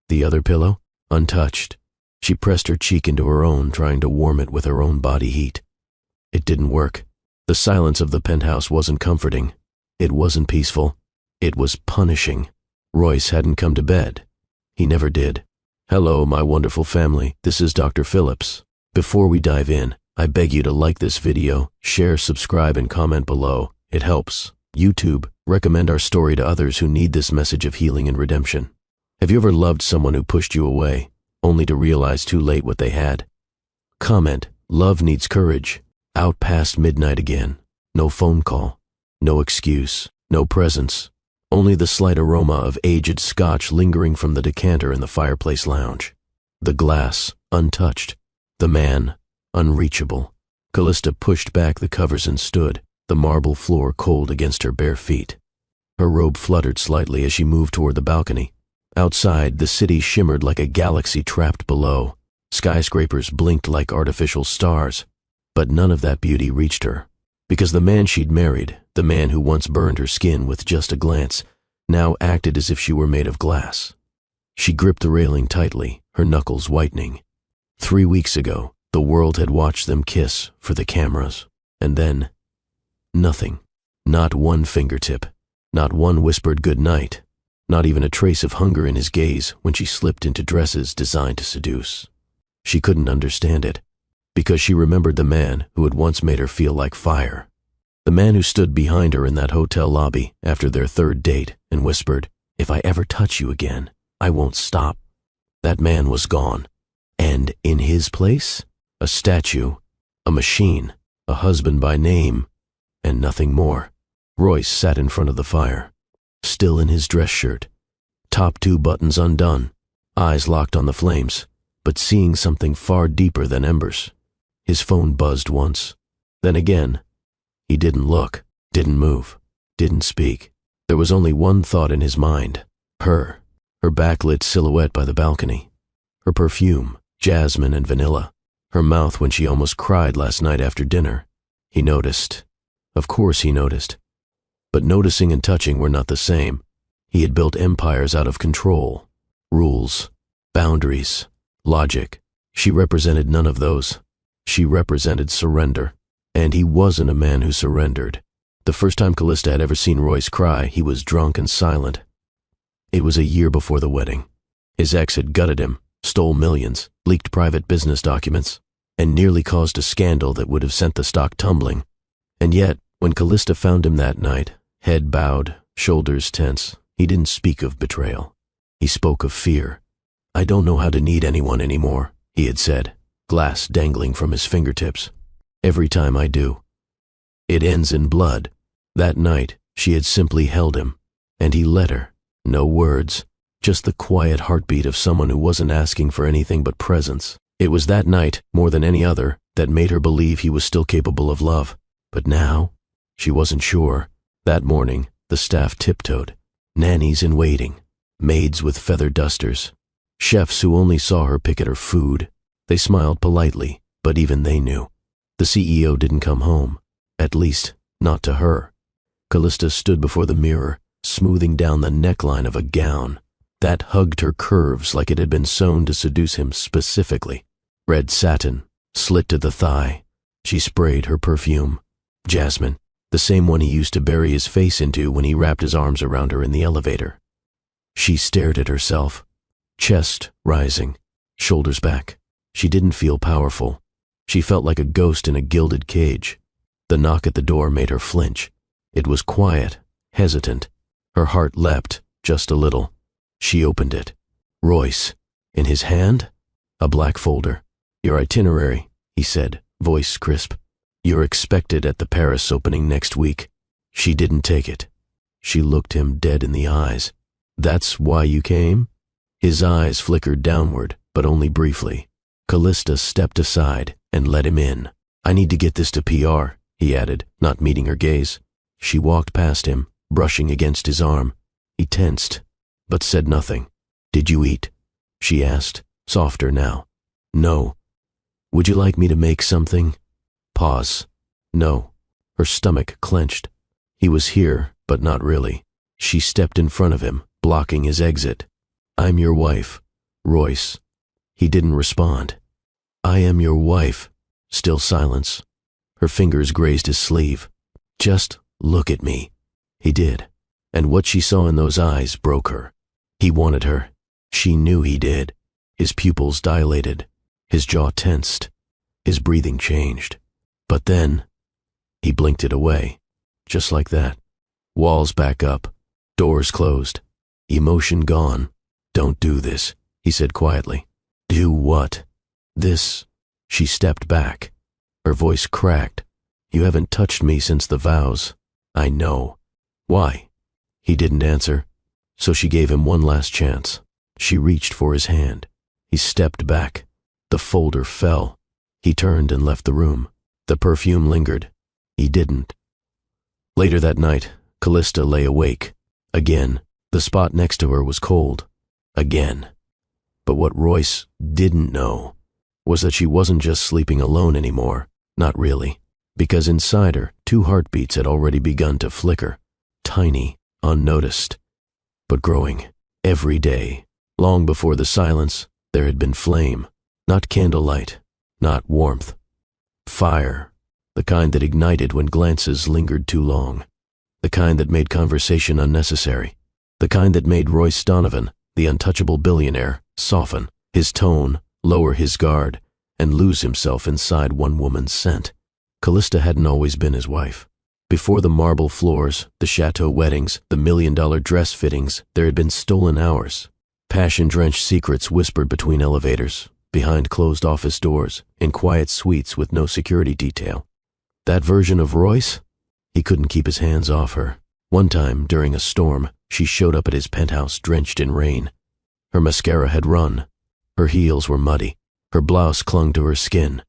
The other pillow? Untouched. She pressed her cheek into her own, trying to warm it with her own body heat. It didn't work. The silence of the penthouse wasn't comforting. It wasn't peaceful. It was punishing. Royce hadn't come to bed. He never did. Hello, my wonderful family. This is Dr. Phillips. Before we dive in, I beg you to like this video, share, subscribe, and comment below. It helps. YouTube, recommend our story to others who need this message of healing and redemption. Have you ever loved someone who pushed you away, only to realize too late what they had? Comment, love needs courage. Out past midnight again. No phone call. No excuse. No presence. Only the slight aroma of aged scotch lingering from the decanter in the fireplace lounge. The glass, untouched. The man, unreachable. Callista pushed back the covers and stood, the marble floor cold against her bare feet. Her robe fluttered slightly as she moved toward the balcony. Outside, the city shimmered like a galaxy trapped below. Skyscrapers blinked like artificial stars. But none of that beauty reached her, because the man she'd married, the man who once burned her skin with just a glance, now acted as if she were made of glass. She gripped the railing tightly, her knuckles whitening. 3 weeks ago, the world had watched them kiss for the cameras, and then, nothing. Not one fingertip, not one whispered good night, not even a trace of hunger in his gaze when she slipped into dresses designed to seduce. She couldn't understand it, because she remembered the man who had once made her feel like fire. The man who stood behind her in that hotel lobby after their third date and whispered, "If I ever touch you again, I won't stop." That man was gone. And in his place, a statue, a machine, a husband by name, and nothing more. Royce sat in front of the fire, still in his dress shirt, top 2 buttons undone, eyes locked on the flames, but seeing something far deeper than embers. His phone buzzed once. Then again. He didn't look, didn't move, didn't speak. There was only one thought in his mind. Her backlit silhouette by the balcony. Her perfume, jasmine and vanilla. Her mouth when she almost cried last night after dinner. He noticed. Of course he noticed. But noticing and touching were not the same. He had built empires out of control. Rules, boundaries, logic. She represented none of those. She represented surrender, and he wasn't a man who surrendered. The first time Callista had ever seen Royce cry, he was drunk and silent. It was a year before the wedding. His ex had gutted him, stole millions, leaked private business documents, and nearly caused a scandal that would have sent the stock tumbling. And yet, when Callista found him that night, head bowed, shoulders tense, he didn't speak of betrayal. He spoke of fear. "I don't know how to need anyone anymore," he had said, glass dangling from his fingertips. "Every time I do, it ends in blood." That night, she had simply held him, and he let her. No words, just the quiet heartbeat of someone who wasn't asking for anything but presence. It was that night, more than any other, that made her believe he was still capable of love. But now, she wasn't sure. That morning, the staff tiptoed. Nannies in waiting, maids with feather dusters, chefs who only saw her pick at her food. They smiled politely, but even they knew. The CEO didn't come home, at least, not to her. Callista stood before the mirror, smoothing down the neckline of a gown that hugged her curves like it had been sewn to seduce him specifically. Red satin, slit to the thigh. She sprayed her perfume. Jasmine, the same one he used to bury his face into when he wrapped his arms around her in the elevator. She stared at herself, chest rising, shoulders back. She didn't feel powerful. She felt like a ghost in a gilded cage. The knock at the door made her flinch. It was quiet, hesitant. Her heart leapt, just a little. She opened it. Royce. In his hand? A black folder. "Your itinerary," he said, voice crisp. "You're expected at the Paris opening next week." She didn't take it. She looked him dead in the eyes. "That's why you came?" His eyes flickered downward, but only briefly. Callista stepped aside and let him in. "I need to get this to PR," he added, not meeting her gaze. She walked past him, brushing against his arm. He tensed, but said nothing. "Did you eat?" she asked, softer now. "No." "Would you like me to make something?" Pause. "No." Her stomach clenched. He was here, but not really. She stepped in front of him, blocking his exit. "I'm your wife. Royce. He didn't respond. "I am your wife." Still silence. Her fingers grazed his sleeve. "Just look at me." He did. And what she saw in those eyes broke her. He wanted her. She knew he did. His pupils dilated. His jaw tensed. His breathing changed. But then, he blinked it away. Just like that. Walls back up. Doors closed. Emotion gone. "Don't do this," he said quietly. "Do what?" "This." She stepped back. Her voice cracked. "You haven't touched me since the vows." "I know." "Why?" He didn't answer, so she gave him one last chance. She reached for his hand. He stepped back. The folder fell. He turned and left the room. The perfume lingered. He didn't. Later that night, Callista lay awake. Again, the spot next to her was cold. Again. But what Royce didn't know was that she wasn't just sleeping alone anymore. Not really. Because inside her, 2 heartbeats had already begun to flicker. Tiny, unnoticed, but growing every day. Long before the silence, there had been flame. Not candlelight, not warmth. Fire, the kind that ignited when glances lingered too long. The kind that made conversation unnecessary. The kind that made Royce Donovan, the untouchable billionaire, soften, his tone, lower his guard, and lose himself inside one woman's scent. Callista hadn't always been his wife. Before the marble floors, the chateau weddings, the $1,000,000 dress fittings, there had been stolen hours. Passion-drenched secrets whispered between elevators, behind closed office doors, in quiet suites with no security detail. That version of Royce? He couldn't keep his hands off her. One time, during a storm, she showed up at his penthouse drenched in rain. Her mascara had run. Her heels were muddy. Her blouse clung to her skin.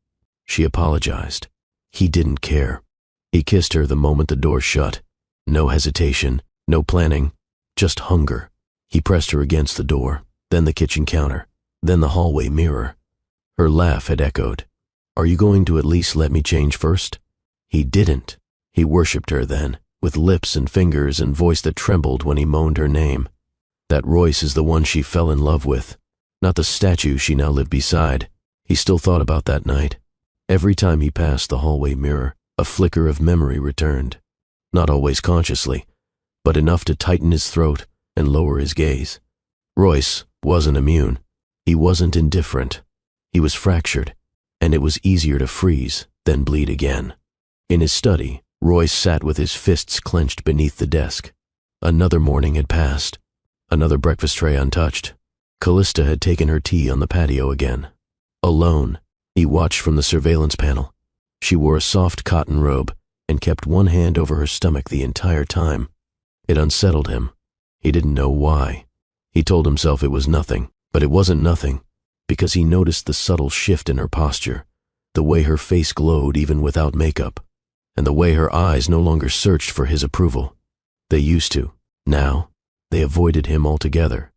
She apologized. He didn't care. He kissed her the moment the door shut. No hesitation, no planning, just hunger. He pressed her against the door, then the kitchen counter, then the hallway mirror. Her laugh had echoed. "Are you going to at least let me change first?" He didn't. He worshipped her then, with lips and fingers and voice that trembled when he moaned her name. That Royce is the one she fell in love with, not the statue she now lived beside. He still thought about that night. Every time he passed the hallway mirror, a flicker of memory returned. Not always consciously, but enough to tighten his throat and lower his gaze. Royce wasn't immune. He wasn't indifferent. He was fractured, and it was easier to freeze than bleed again. In his study, Royce sat with his fists clenched beneath the desk. Another morning had passed. Another breakfast tray untouched. Callista had taken her tea on the patio again. Alone, he watched from the surveillance panel. She wore a soft cotton robe and kept one hand over her stomach the entire time. It unsettled him. He didn't know why. He told himself it was nothing, but it wasn't nothing, because he noticed the subtle shift in her posture, the way her face glowed even without makeup, and the way her eyes no longer searched for his approval. They used to. Now, they avoided him altogether.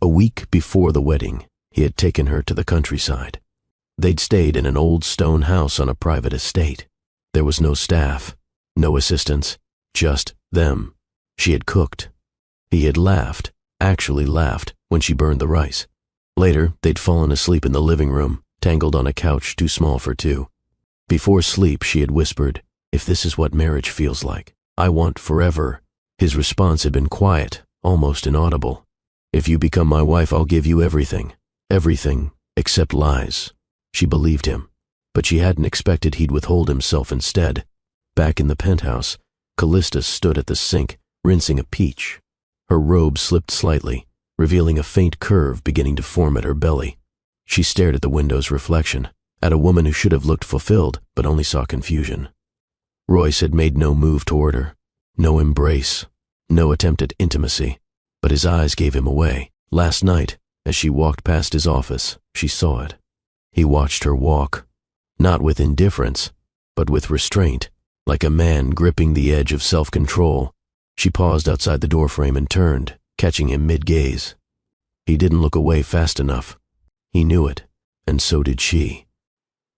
A week before the wedding, he had taken her to the countryside. They'd stayed in an old stone house on a private estate. There was no staff, no assistants, just them. She had cooked. He had laughed, actually laughed, when she burned the rice. Later, they'd fallen asleep in the living room, tangled on a couch too small for 2. Before sleep, she had whispered, "If this is what marriage feels like, I want forever." His response had been quiet, almost inaudible. "If you become my wife, I'll give you everything. Everything, except lies." She believed him, but she hadn't expected he'd withhold himself instead. Back in the penthouse, Callista stood at the sink, rinsing a peach. Her robe slipped slightly, revealing a faint curve beginning to form at her belly. She stared at the window's reflection, at a woman who should have looked fulfilled but only saw confusion. Royce had made no move toward her, no embrace, no attempt at intimacy, but his eyes gave him away. Last night, as she walked past his office, she saw it. He watched her walk, not with indifference, but with restraint, like a man gripping the edge of self-control. She paused outside the doorframe and turned, catching him mid-gaze. He didn't look away fast enough. He knew it, and so did she.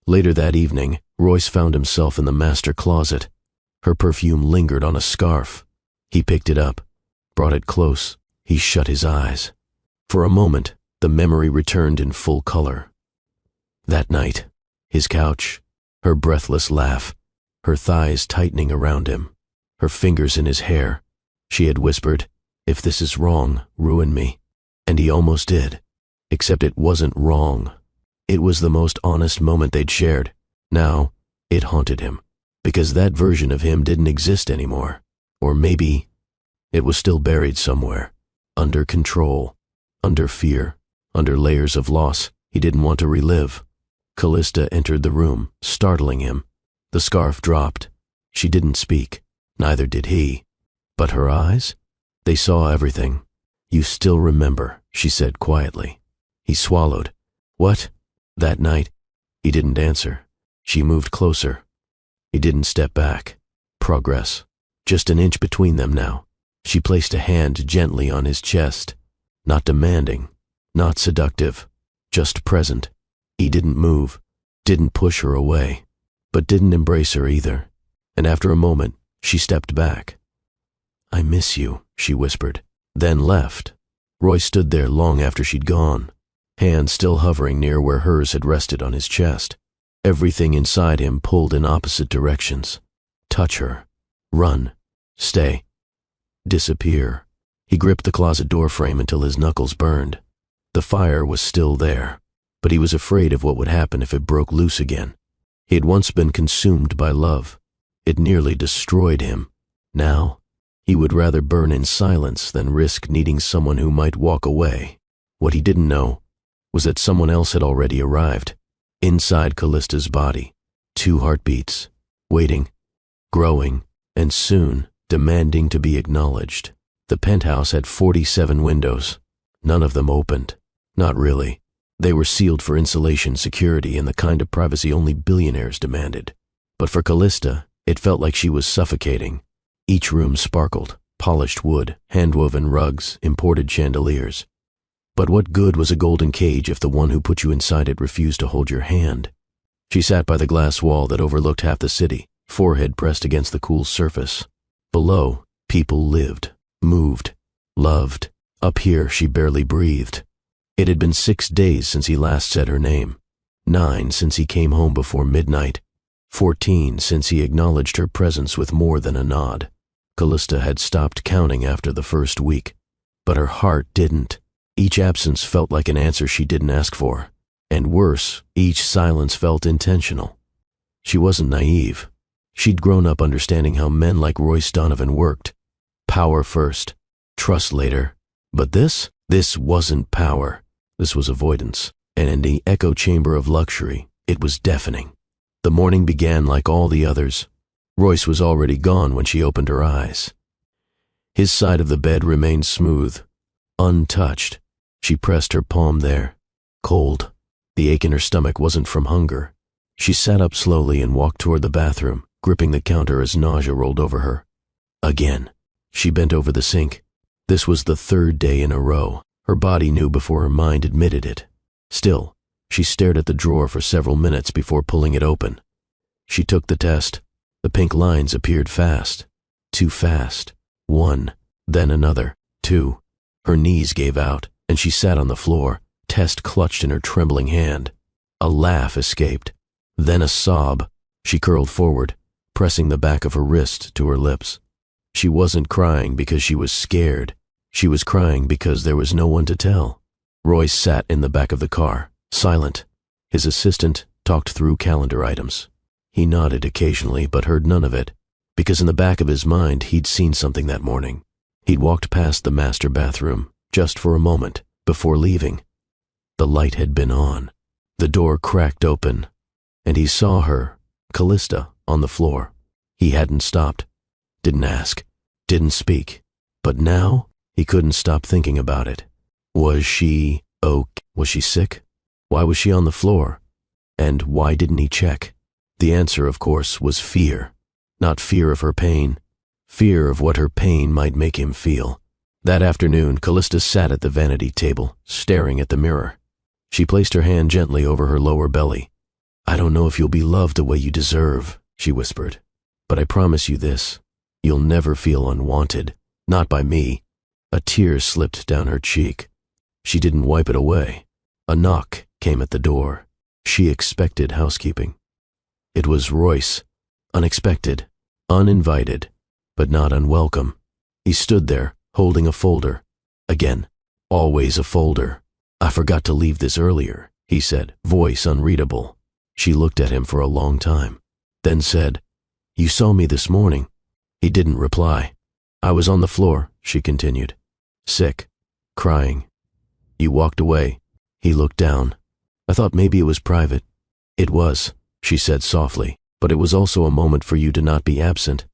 Later that evening, Royce found himself in the master closet. Her perfume lingered on a scarf. He picked it up, brought it close. He shut his eyes. For a moment, The memory returned in full color. That night, his couch, her breathless laugh, her thighs tightening around him, her fingers in his hair. She had whispered, "If this is wrong, ruin me." And he almost did, except it wasn't wrong. It was the most honest moment they'd shared. Now, it haunted him, because that version of him didn't exist anymore. Or maybe it was still buried somewhere, under control, under fear, under layers of loss he didn't want to relive. Callista entered the room, startling him. The scarf dropped. She didn't speak. Neither did he. But her eyes? They saw everything. "You still remember," she said quietly. He swallowed. "What?" That night, he didn't answer. She moved closer. He didn't step back. Progress. Just an inch between them now. She placed a hand gently on his chest. Not demanding, not seductive, just present. He didn't move, didn't push her away, but didn't embrace her either. And after a moment, she stepped back. "I miss you," she whispered, then left. Roy stood there long after she'd gone, hands still hovering near where hers had rested on his chest. Everything inside him pulled in opposite directions. Touch her. Run. Stay. Disappear. He gripped the closet door frame until his knuckles burned. The fire was still there, but he was afraid of what would happen if it broke loose again. He had once been consumed by love. It nearly destroyed him. Now, he would rather burn in silence than risk needing someone who might walk away. What he didn't know was that someone else had already arrived, inside Callista's body. 2 heartbeats, waiting, growing, and soon demanding to be acknowledged. The penthouse had 47 windows. None of them opened. Not really. They were sealed for insulation, security, and the kind of privacy only billionaires demanded. But for Callista, it felt like she was suffocating. Each room sparkled, polished wood, hand-woven rugs, imported chandeliers. But what good was a golden cage if the one who put you inside it refused to hold your hand? She sat by the glass wall that overlooked half the city, forehead pressed against the cool surface. Below, people lived, moved, loved. Up here, she barely breathed. It had been 6 days since he last said her name, 9 since he came home before midnight, 14 since he acknowledged her presence with more than a nod. Callista had stopped counting after the first week, but her heart didn't. Each absence felt like an answer she didn't ask for, and worse, each silence felt intentional. She wasn't naive. She'd grown up understanding how men like Royce Donovan worked. Power first, trust later. But this wasn't power. This was avoidance, and in the echo chamber of luxury, it was deafening. The morning began like all the others. Royce was already gone when she opened her eyes. His side of the bed remained smooth, untouched. She pressed her palm there. Cold. The ache in her stomach wasn't from hunger. She sat up slowly and walked toward the bathroom, gripping the counter as nausea rolled over her. Again. She bent over the sink. This was the 3rd day in a row. Her body knew before her mind admitted it. Still, she stared at the drawer for several minutes before pulling it open. She took the test. The pink lines appeared fast. Too fast. 1, then another, 2. Her knees gave out, and she sat on the floor, test clutched in her trembling hand. A laugh escaped. Then a sob. She curled forward, pressing the back of her wrist to her lips. She wasn't crying because she was scared. She was crying because there was no one to tell. Royce sat in the back of the car, silent. His assistant talked through calendar items. He nodded occasionally but heard none of it, because in the back of his mind he'd seen something that morning. He'd walked past the master bathroom, just for a moment, before leaving. The light had been on. The door cracked open, and he saw her, Callista, on the floor. He hadn't stopped, didn't ask, didn't speak. But now, he couldn't stop thinking about it. Was she okay? Was she sick? Why was she on the floor? And why didn't he check? The answer, of course, was fear. Not fear of her pain. Fear of what her pain might make him feel. That afternoon, Callista sat at the vanity table, staring at the mirror. She placed her hand gently over her lower belly. "I don't know if you'll be loved the way you deserve," she whispered. "But I promise you this. You'll never feel unwanted. Not by me." A tear slipped down her cheek. She didn't wipe it away. A knock came at the door. She expected housekeeping. It was Royce. Unexpected, uninvited, but not unwelcome. He stood there, holding a folder. Again, always a folder. "I forgot to leave this earlier," he said, voice unreadable. She looked at him for a long time, then said, "You saw me this morning." He didn't reply. "I was on the floor," she continued. "Sick. Crying. You walked away." He looked down. "I thought maybe it was private." "It was," she said softly, "but it was also a moment for you to not be absent."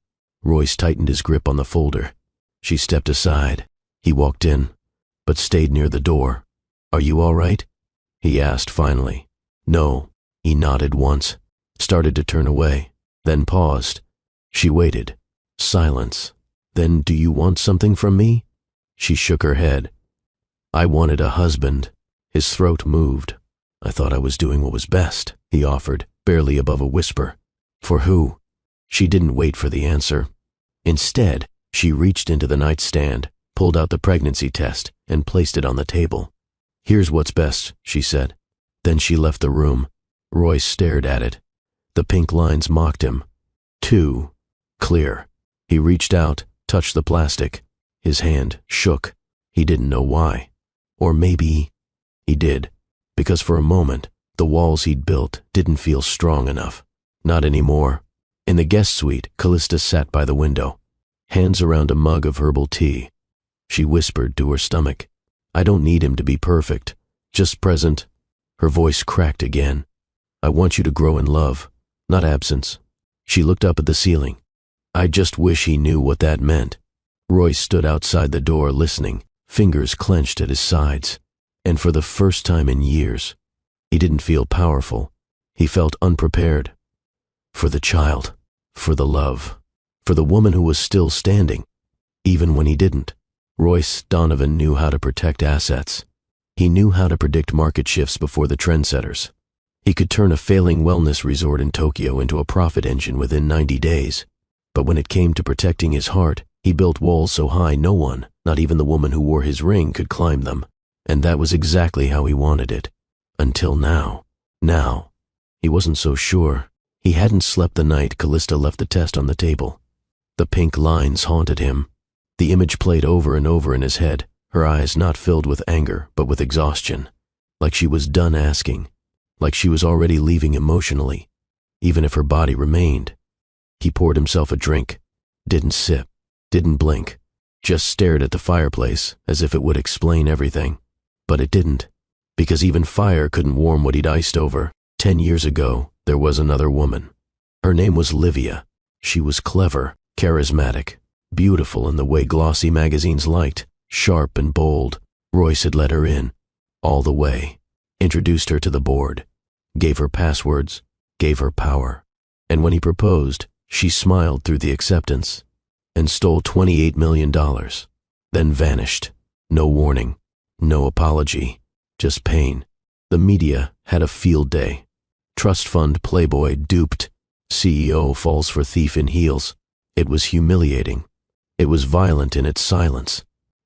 Royce tightened his grip on the folder. She stepped aside. He walked in, but stayed near the door. "Are you all right?" he asked finally. "No." He nodded once, started to turn away, then paused. She waited. Silence. "Then do you want something from me?" She shook her head. "I wanted a husband." His throat moved. "I thought I was doing what was best," he offered, barely above a whisper. "For who?" She didn't wait for the answer. Instead, she reached into the nightstand, pulled out the pregnancy test, and placed it on the table. "Here's what's best," she said. Then she left the room. Royce stared at it. The pink lines mocked him. Too clear. He reached out, touched the plastic. His hand shook. He didn't know why. Or maybe he did, because for a moment, the walls he'd built didn't feel strong enough. Not anymore. In the guest suite, Callista sat by the window, hands around a mug of herbal tea. She whispered to her stomach, "I don't need him to be perfect, just present." Her voice cracked again. "I want you to grow in love, not absence." She looked up at the ceiling. "I just wish he knew what that meant." Royce stood outside the door listening, fingers clenched at his sides. And for the first time in years, he didn't feel powerful. He felt unprepared. For the child, for the love, for the woman who was still standing, even when he didn't. Royce Donovan knew how to protect assets. He knew how to predict market shifts before the trendsetters. He could turn a failing wellness resort in Tokyo into a profit engine within 90 days. But when it came to protecting his heart, he built walls so high no one, not even the woman who wore his ring, could climb them. And that was exactly how he wanted it. Until now. Now. He wasn't so sure. He hadn't slept the night Callista left the test on the table. The pink lines haunted him. The image played over and over in his head, her eyes not filled with anger, but with exhaustion. Like she was done asking. Like she was already leaving emotionally, even if her body remained. He poured himself a drink. Didn't sip. Didn't blink. Just stared at the fireplace as if it would explain everything. But it didn't. Because even fire couldn't warm what he'd iced over. 10 years ago, there was another woman. Her name was Livia. She was clever, charismatic, beautiful in the way glossy magazines liked, sharp and bold. Royce had let her in, all the way, introduced her to the board, gave her passwords, gave her power. And when he proposed, she smiled through the acceptance and stole $28 million, then vanished. No warning, no apology, just pain. The media had a field day. Trust fund playboy duped. CEO falls for thief in heels. It was humiliating. It was violent in its silence.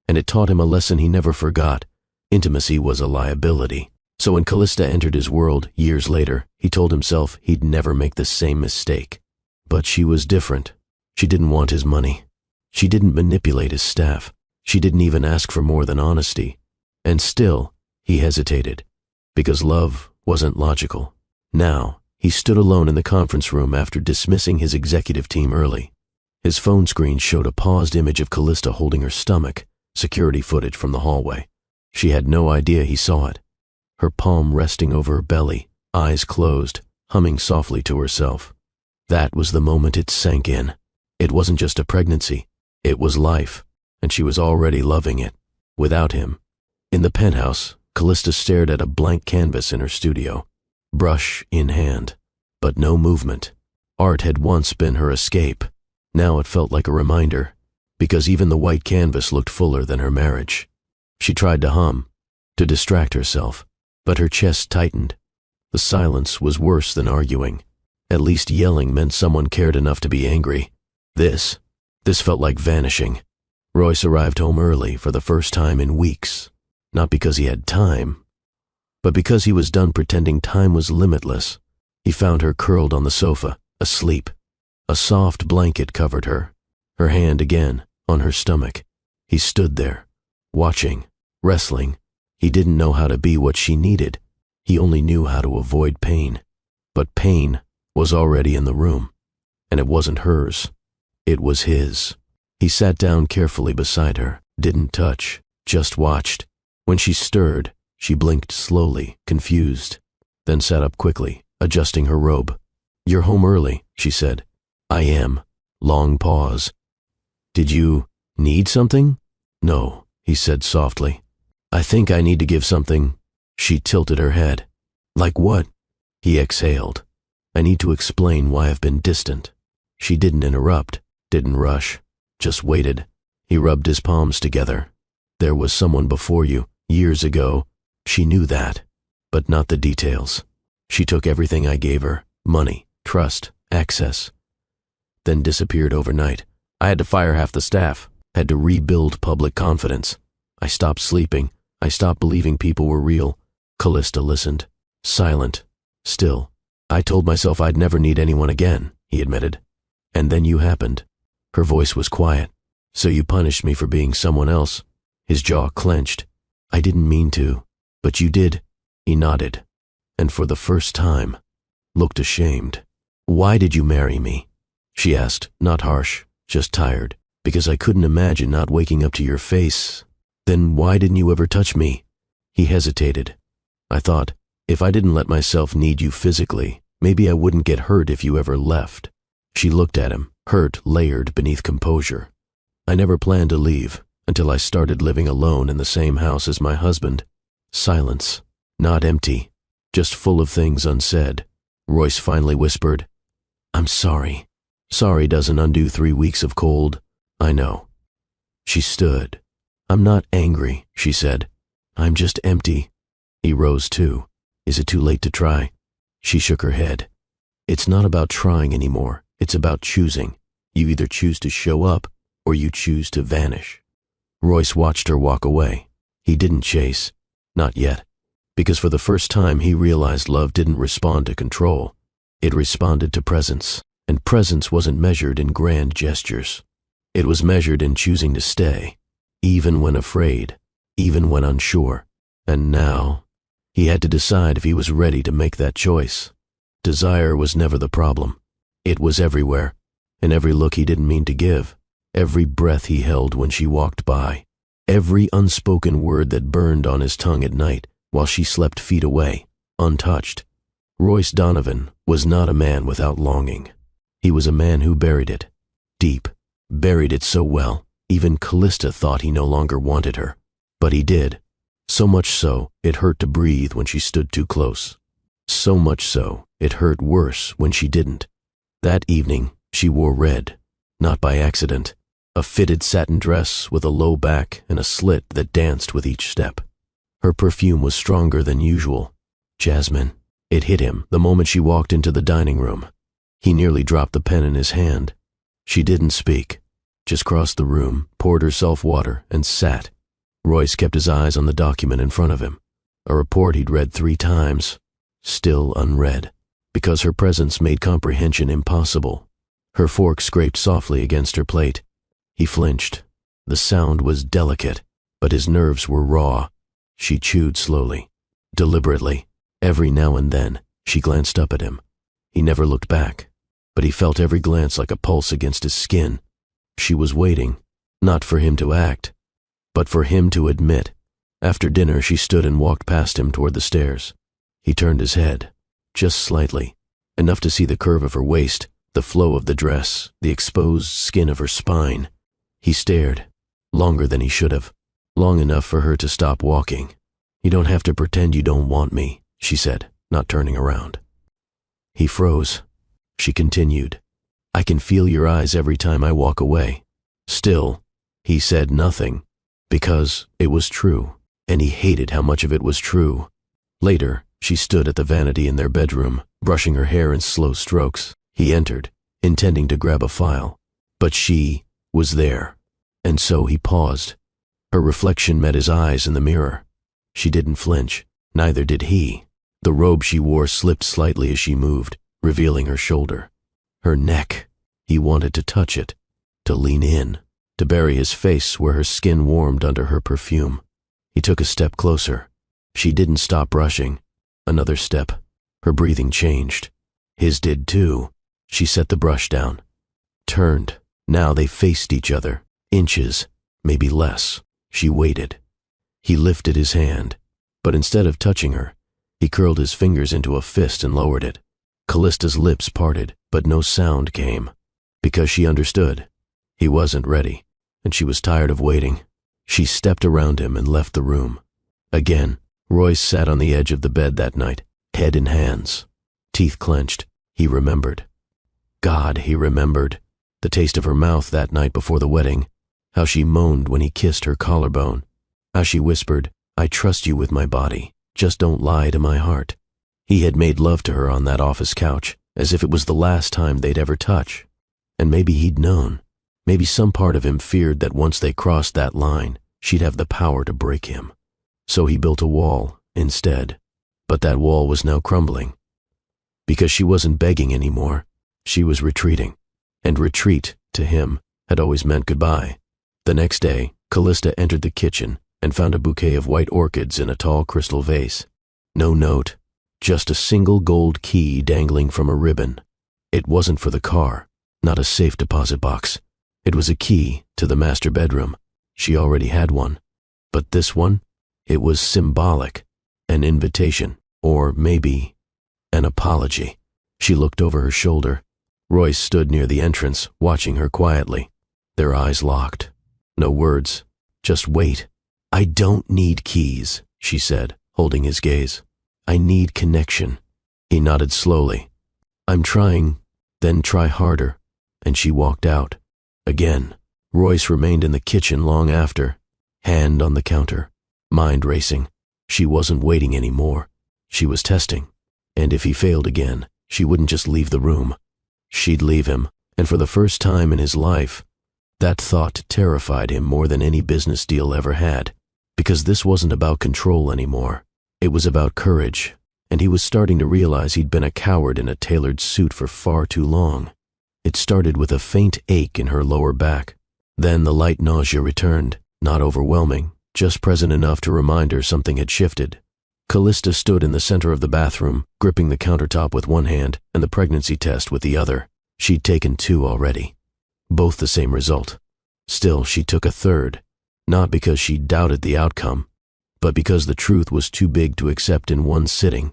And it taught him a lesson he never forgot. Intimacy was a liability. So when Callista entered his world years later, he told himself he'd never make the same mistake. But she was different. She didn't want his money. She didn't manipulate his staff. She didn't even ask for more than honesty. And still, he hesitated, because love wasn't logical. Now, he stood alone in the conference room after dismissing his executive team early. His phone screen showed a paused image of Callista holding her stomach, security footage from the hallway. She had no idea he saw it. Her palm resting over her belly, eyes closed, humming softly to herself. That was the moment it sank in. It wasn't just a pregnancy. It was life, and she was already loving it. Without him. In the penthouse, Callista stared at a blank canvas in her studio, brush in hand, but no movement. Art had once been her escape. Now it felt like a reminder, because even the white canvas looked fuller than her marriage. She tried to hum, to distract herself, but her chest tightened. The silence was worse than arguing. At least yelling meant someone cared enough to be angry. This felt like vanishing. Royce arrived home early for the first time in weeks. not because he had time, but because he was done pretending time was limitless. He found her curled on the sofa, asleep. A soft blanket covered her, her hand again on her stomach. He stood there, watching, wrestling. He didn't know how to be what she needed. He only knew how to avoid pain. But pain was already in the room, and it wasn't hers. It was his. He sat down carefully beside her, didn't touch, just watched. When she stirred, she blinked slowly, confused, then sat up quickly, adjusting her robe. "You're home early," she said. "I am." Long pause. "Did you need something?" "No," he said softly. "I think I need to give something." She tilted her head. "Like what?" He exhaled. "I need to explain why I've been distant." She didn't interrupt, didn't rush, just waited. He rubbed his palms together. "There was someone before you, years ago." She knew that, but not the details. "She took everything I gave her, money, trust, access, then disappeared overnight. I had to fire half the staff, had to rebuild public confidence. I stopped sleeping. I stopped believing people were real." Callista listened, silent, still. "I told myself I'd never need anyone again," he admitted. "And then you happened." Her voice was quiet. "So you punished me for being someone else?" His jaw clenched. "I didn't mean to, but you did." He nodded, and for the first time, looked ashamed. "Why did you marry me?" she asked, not harsh, just tired. "Because I couldn't imagine not waking up to your face." "Then why didn't you ever touch me?" He hesitated. "I thought, if I didn't let myself need you physically, maybe I wouldn't get hurt if you ever left." She looked at him, hurt layered beneath composure. "I never planned to leave until I started living alone in the same house as my husband." Silence, not empty, just full of things unsaid. Royce finally whispered, "I'm sorry." "Sorry doesn't undo 3 weeks of cold." "I know." She stood. "I'm not angry," she said. "I'm just empty." He rose too. "Is it too late to try?" She shook her head. "It's not about trying anymore. It's about choosing. You either choose to show up or you choose to vanish." Royce watched her walk away. He didn't chase. Not yet. Because for the first time he realized love didn't respond to control. It responded to presence. And presence wasn't measured in grand gestures. It was measured in choosing to stay, even when afraid, even when unsure. And now, he had to decide if he was ready to make that choice. Desire was never the problem. It was everywhere, in every look he didn't mean to give, every breath he held when she walked by, every unspoken word that burned on his tongue at night while she slept feet away, untouched. Royce Donovan was not a man without longing. He was a man who buried it, deep, buried it so well, even Callista thought he no longer wanted her. But he did. So much so, it hurt to breathe when she stood too close. So much so, it hurt worse when she didn't. That evening, she wore red, not by accident, a fitted satin dress with a low back and a slit that danced with each step. Her perfume was stronger than usual. Jasmine. It hit him the moment she walked into the dining room. He nearly dropped the pen in his hand. She didn't speak, just crossed the room, poured herself water, and sat. Royce kept his eyes on the document in front of him, a report he'd read 3 times, still unread, because her presence made comprehension impossible. Her fork scraped softly against her plate. He flinched. The sound was delicate, but his nerves were raw. She chewed slowly, deliberately. Every now and then, she glanced up at him. He never looked back, but he felt every glance like a pulse against his skin. She was waiting, not for him to act, but for him to admit. After dinner, she stood and walked past him toward the stairs. He turned his head, just slightly, enough to see the curve of her waist, the flow of the dress, the exposed skin of her spine. He stared, longer than he should have, long enough for her to stop walking. "You don't have to pretend you don't want me," she said, not turning around. He froze. She continued, "I can feel your eyes every time I walk away." Still, he said nothing, because it was true, and he hated how much of it was true. Later, she stood at the vanity in their bedroom, brushing her hair in slow strokes. He entered, intending to grab a file, but she was there, and so he paused. Her reflection met his eyes in the mirror. She didn't flinch. Neither did he. The robe she wore slipped slightly as she moved, revealing her shoulder. Her neck. He wanted to touch it, to lean in, to bury his face where her skin warmed under her perfume. He took a step closer. She didn't stop rushing. Another step. Her breathing changed. His did too. She set the brush down. Turned. Now they faced each other. Inches, maybe less. She waited. He lifted his hand, but instead of touching her, he curled his fingers into a fist and lowered it. Callista's lips parted, but no sound came, because she understood. He wasn't ready, and she was tired of waiting. She stepped around him and left the room. Again, Royce sat on the edge of the bed that night, head in hands. Teeth clenched. He remembered. God, he remembered. The taste of her mouth that night before the wedding. How she moaned when he kissed her collarbone. How she whispered, "I trust you with my body. Just don't lie to my heart." He had made love to her on that office couch, as if it was the last time they'd ever touch. And maybe he'd known. Maybe some part of him feared that once they crossed that line, she'd have the power to break him. So he built a wall instead. But that wall was now crumbling. Because she wasn't begging anymore. She was retreating. And retreat, to him, had always meant goodbye. The next day, Callista entered the kitchen and found a bouquet of white orchids in a tall crystal vase. No note, just a single gold key dangling from a ribbon. It wasn't for the car, not a safe deposit box. It was a key to the master bedroom. She already had one. But this one? It was symbolic. An invitation, or maybe an apology. She looked over her shoulder. Royce stood near the entrance, watching her quietly. Their eyes locked. No words, just wait. "I don't need keys," she said, holding his gaze. "I need connection." He nodded slowly. "I'm trying, then try harder." And she walked out. Again, Royce remained in the kitchen long after, hand on the counter, mind racing. She wasn't waiting anymore. She was testing. And if he failed again, she wouldn't just leave the room. She'd leave him, and for the first time in his life, that thought terrified him more than any business deal ever had, because this wasn't about control anymore. It was about courage, and he was starting to realize he'd been a coward in a tailored suit for far too long. It started with a faint ache in her lower back. Then the light nausea returned, not overwhelming, just present enough to remind her something had shifted. Callista stood in the center of the bathroom, gripping the countertop with one hand and the pregnancy test with the other. She'd taken 2 already. Both the same result. Still, she took a third, not because she doubted the outcome, but because the truth was too big to accept in one sitting.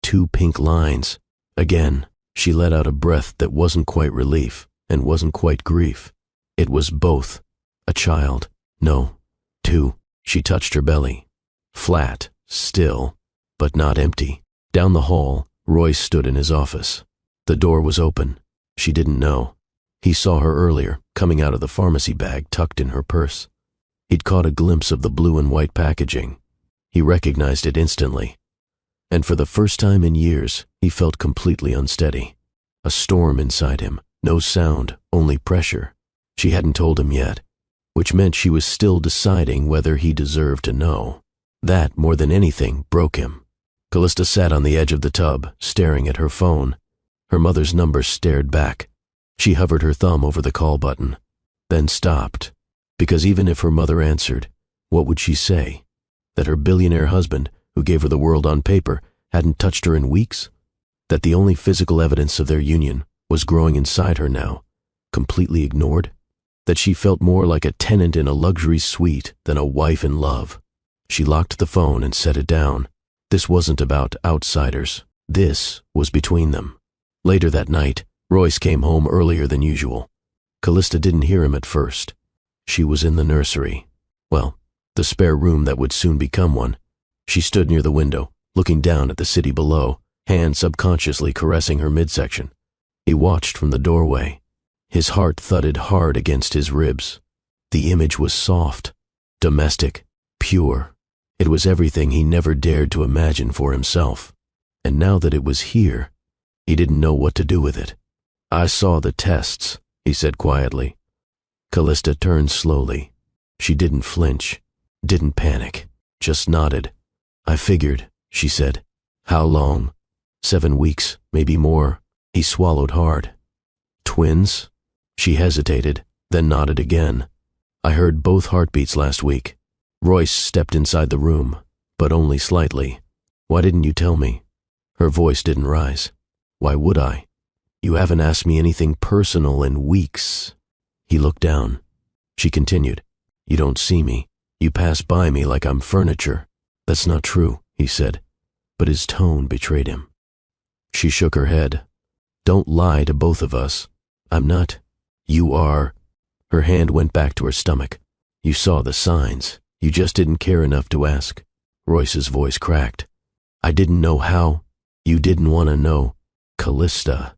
2 pink lines. Again, she let out a breath that wasn't quite relief and wasn't quite grief. It was both. A child. No, 2. She touched her belly. Flat, still, but not empty. Down the hall, Royce stood in his office. The door was open. She didn't know. He saw her earlier, coming out of the pharmacy bag tucked in her purse. He'd caught a glimpse of the blue and white packaging. He recognized it instantly. And for the first time in years, he felt completely unsteady. A storm inside him, no sound, only pressure. She hadn't told him yet, which meant she was still deciding whether he deserved to know. That, more than anything, broke him. Callista sat on the edge of the tub, staring at her phone. Her mother's number stared back. She hovered her thumb over the call button, then stopped, because even if her mother answered, what would she say? That her billionaire husband, who gave her the world on paper, hadn't touched her in weeks? That the only physical evidence of their union was growing inside her now, completely ignored? That she felt more like a tenant in a luxury suite than a wife in love? She locked the phone and set it down. This wasn't about outsiders. This was between them. Later that night, Royce came home earlier than usual. Callista didn't hear him at first. She was in the nursery. Well, the spare room that would soon become one. She stood near the window, looking down at the city below, hand subconsciously caressing her midsection. He watched from the doorway. His heart thudded hard against his ribs. The image was soft, domestic, pure. It was everything he never dared to imagine for himself. And now that it was here, he didn't know what to do with it. "I saw the tests," he said quietly. Callista turned slowly. She didn't flinch, didn't panic, just nodded. I figured, she said. How long? 7 weeks, maybe more. He swallowed hard. Twins? She hesitated, then nodded again. I heard both heartbeats last week. Royce stepped inside the room, but only slightly. Why didn't you tell me? Her voice didn't rise. Why would I? You haven't asked me anything personal in weeks. He looked down. She continued. You don't see me. You pass by me like I'm furniture. That's not true, he said, but his tone betrayed him. She shook her head. Don't lie to both of us. I'm not. You are. Her hand went back to her stomach. You saw the signs. You just didn't care enough to ask. Royce's voice cracked. I didn't know how. You didn't want to know. Callista.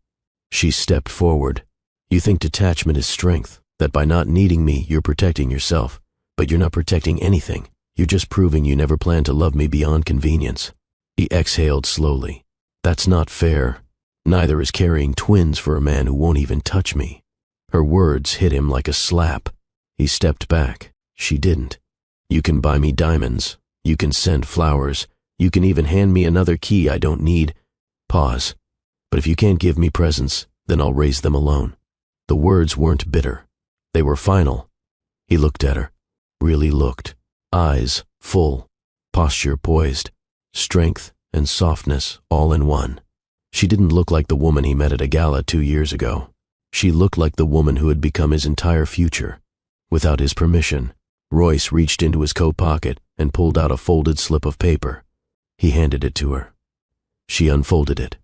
She stepped forward. You think detachment is strength, that by not needing me, you're protecting yourself. But you're not protecting anything. You're just proving you never planned to love me beyond convenience. He exhaled slowly. That's not fair. Neither is carrying twins for a man who won't even touch me. Her words hit him like a slap. He stepped back. She didn't. You can buy me diamonds. You can send flowers. You can even hand me another key I don't need. Pause. But if you can't give me presents, then I'll raise them alone. The words weren't bitter. They were final. He looked at her. Really looked. Eyes full. Posture poised. Strength and softness all in one. She didn't look like the woman he met at a gala 2 years ago. She looked like the woman who had become his entire future. Without his permission, Royce reached into his coat pocket and pulled out a folded slip of paper. He handed it to her. She unfolded it.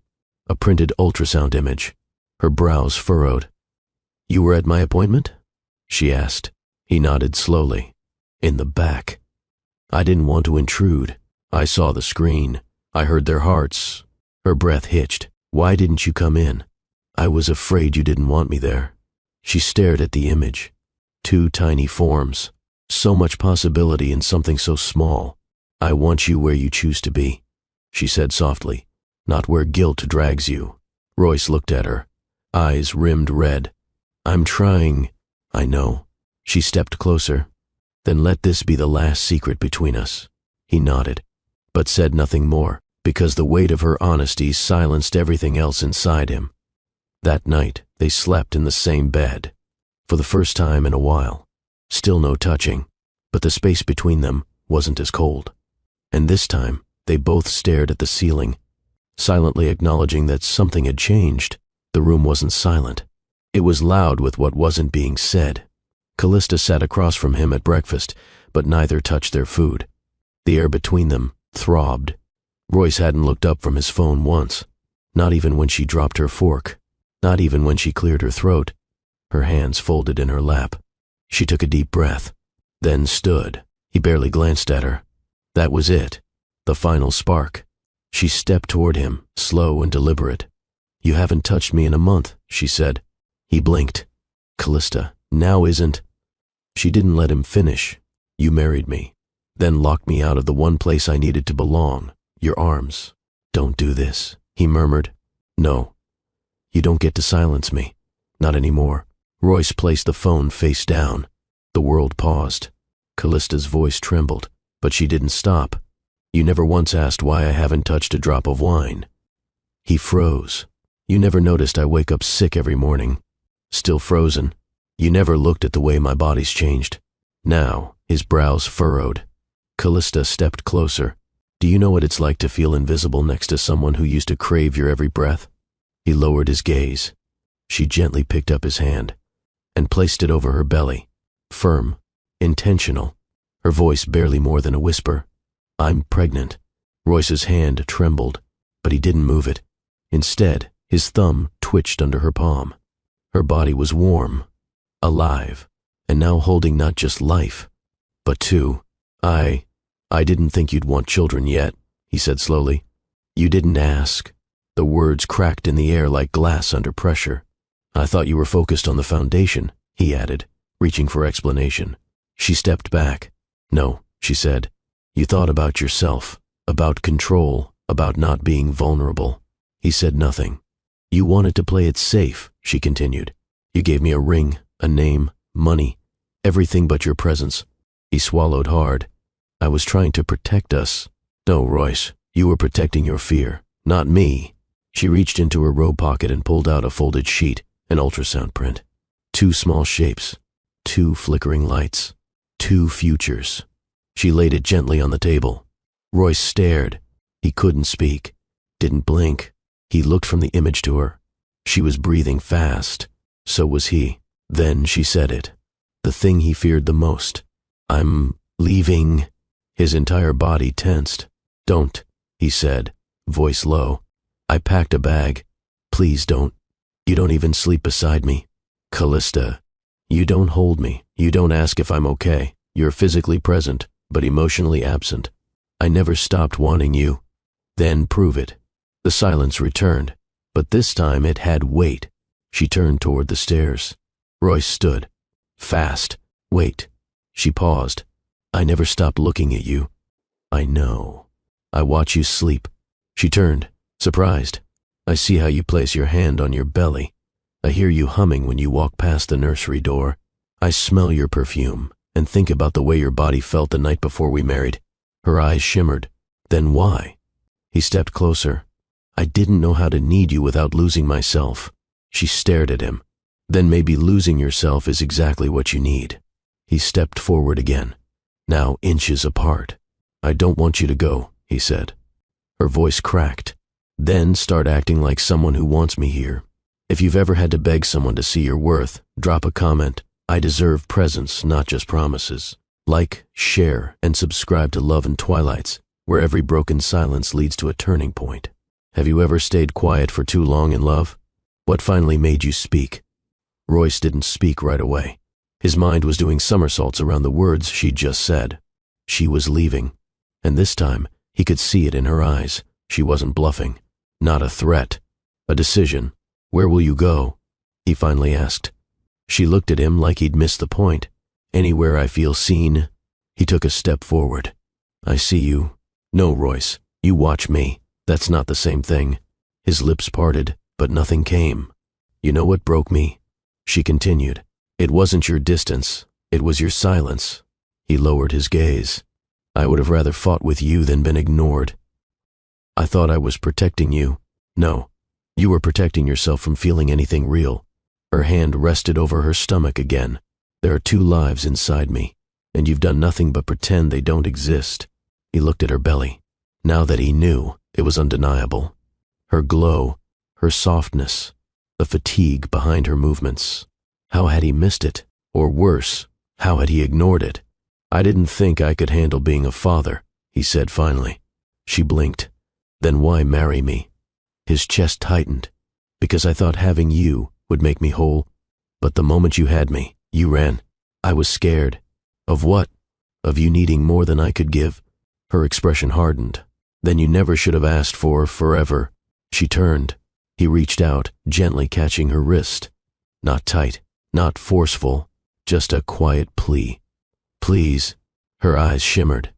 A printed ultrasound image. Her brows furrowed. You were at my appointment? She asked. He nodded slowly. In the back. I didn't want to intrude. I saw the screen. I heard their hearts. Her breath hitched. Why didn't you come in? I was afraid you didn't want me there. She stared at the image. 2 tiny forms. So much possibility in something so small. I want you where you choose to be, she said softly, not where guilt drags you. Royce looked at her, eyes rimmed red. I'm trying. I know. She stepped closer. Then let this be the last secret between us. He nodded, but said nothing more, because the weight of her honesty silenced everything else inside him. That night, they slept in the same bed. For the first time in a while. Still no touching, but the space between them wasn't as cold. And this time, they both stared at the ceiling, silently acknowledging that something had changed. The room wasn't silent. It was loud with what wasn't being said. Callista sat across from him at breakfast, but neither touched their food. The air between them throbbed. Royce hadn't looked up from his phone once, not even when she dropped her fork, not even when she cleared her throat. Her hands folded in her lap. She took a deep breath, then stood. He barely glanced at her. That was it, the final spark. She stepped toward him, slow and deliberate. You haven't touched me in a month, she said. He blinked. Callista, now isn't. She didn't let him finish. You married me, then locked me out of the one place I needed to belong, your arms. Don't do this, he murmured. No. You don't get to silence me. Not anymore. Royce placed the phone face down. The world paused. Callista's voice trembled, but she didn't stop. You never once asked why I haven't touched a drop of wine. He froze. You never noticed I wake up sick every morning. Still frozen. You never looked at the way my body's changed. Now, his brows furrowed. Callista stepped closer. Do you know what it's like to feel invisible next to someone who used to crave your every breath? He lowered his gaze. She gently picked up his hand and placed it over her belly. Firm, intentional, her voice barely more than a whisper. I'm pregnant. Royce's hand trembled, but he didn't move it. Instead, his thumb twitched under her palm. Her body was warm, alive, and now holding not just life, but two. I didn't think you'd want children yet, he said slowly. You didn't ask. The words cracked in the air like glass under pressure. I thought you were focused on the foundation, he added, reaching for explanation. She stepped back. No, she said. You thought about yourself, about control, about not being vulnerable. He said nothing. You wanted to play it safe, she continued. You gave me a ring, a name, money, everything but your presence. He swallowed hard. I was trying to protect us. No, Royce, you were protecting your fear, not me. She reached into her robe pocket and pulled out a folded sheet, an ultrasound print. 2 small shapes, 2 flickering lights, 2 futures. She laid it gently on the table. Royce stared. He couldn't speak, didn't blink. He looked from the image to her. She was breathing fast. So was he. Then she said it. The thing he feared the most. I'm leaving. His entire body tensed. Don't, he said, voice low. I packed a bag. Please don't. You don't even sleep beside me. Callista, you don't hold me. You don't ask if I'm okay. You're physically present, but emotionally absent. I never stopped wanting you. Then prove it. The silence returned, but this time it had weight. She turned toward the stairs. Royce stood. Fast. Wait. She paused. I never stopped looking at you. I know. I watch you sleep. She turned, surprised. I see how you place your hand on your belly. I hear you humming when you walk past the nursery door. I smell your perfume and think about the way your body felt the night before we married. Her eyes shimmered. Then why? He stepped closer. I didn't know how to need you without losing myself. She stared at him. Then maybe losing yourself is exactly what you need. He stepped forward again, now inches apart. I don't want you to go, he said. Her voice cracked. Then start acting like someone who wants me here. If you've ever had to beg someone to see your worth, drop a comment. I deserve presence, not just promises. Like, share, and subscribe to Love and Twilights, where every broken silence leads to a turning point. Have you ever stayed quiet for too long in love? What finally made you speak? Royce didn't speak right away. His mind was doing somersaults around the words she'd just said. She was leaving. And this time, he could see it in her eyes. She wasn't bluffing. Not a threat. A decision. Where will you go? He finally asked. She looked at him like he'd missed the point. Anywhere I feel seen. He took a step forward. I see you. No, Royce, you watch me. That's not the same thing. His lips parted, but nothing came. You know what broke me? She continued. It wasn't your distance. It was your silence. He lowered his gaze. I would have rather fought with you than been ignored. I thought I was protecting you. No, you were protecting yourself from feeling anything real. Her hand rested over her stomach again. There are 2 lives inside me, and you've done nothing but pretend they don't exist. He looked at her belly. Now that he knew, it was undeniable. Her glow, her softness, the fatigue behind her movements. How had he missed it? Or worse, how had he ignored it? I didn't think I could handle being a father, he said finally. She blinked. Then why marry me? His chest tightened. Because I thought having you would make me whole. But the moment you had me, you ran. I was scared. Of what? Of you needing more than I could give? Her expression hardened. Then you never should have asked for forever. She turned. He reached out, gently catching her wrist. Not tight, not forceful, just a quiet plea. Please. Her eyes shimmered.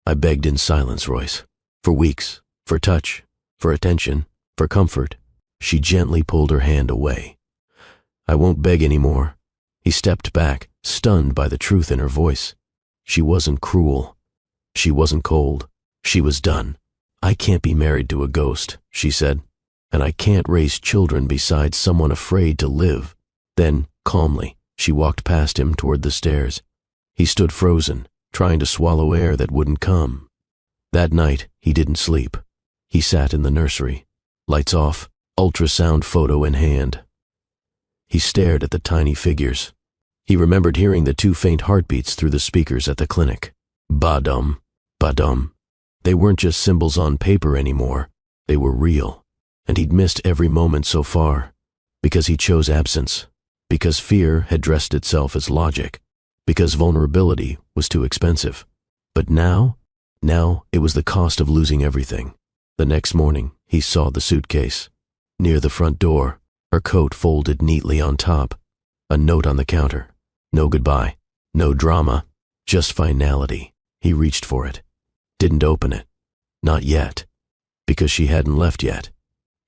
I begged in silence, Royce. For weeks. For touch. For attention. For comfort. She gently pulled her hand away. I won't beg anymore. He stepped back, stunned by the truth in her voice. She wasn't cruel. She wasn't cold. She was done. I can't be married to a ghost, she said. And I can't raise children beside someone afraid to live. Then, calmly, she walked past him toward the stairs. He stood frozen, trying to swallow air that wouldn't come. That night, he didn't sleep. He sat in the nursery, lights off, ultrasound photo in hand. He stared at the tiny figures. He remembered hearing the 2 faint heartbeats through the speakers at the clinic. Ba-dum, ba-dum. They weren't just symbols on paper anymore. They were real. And he'd missed every moment so far. Because he chose absence. Because fear had dressed itself as logic. Because vulnerability was too expensive. But now it was the cost of losing everything. The next morning, he saw the suitcase. Near the front door, her coat folded neatly on top. A note on the counter. No goodbye. No drama. Just finality. He reached for it. Didn't open it. Not yet. Because she hadn't left yet.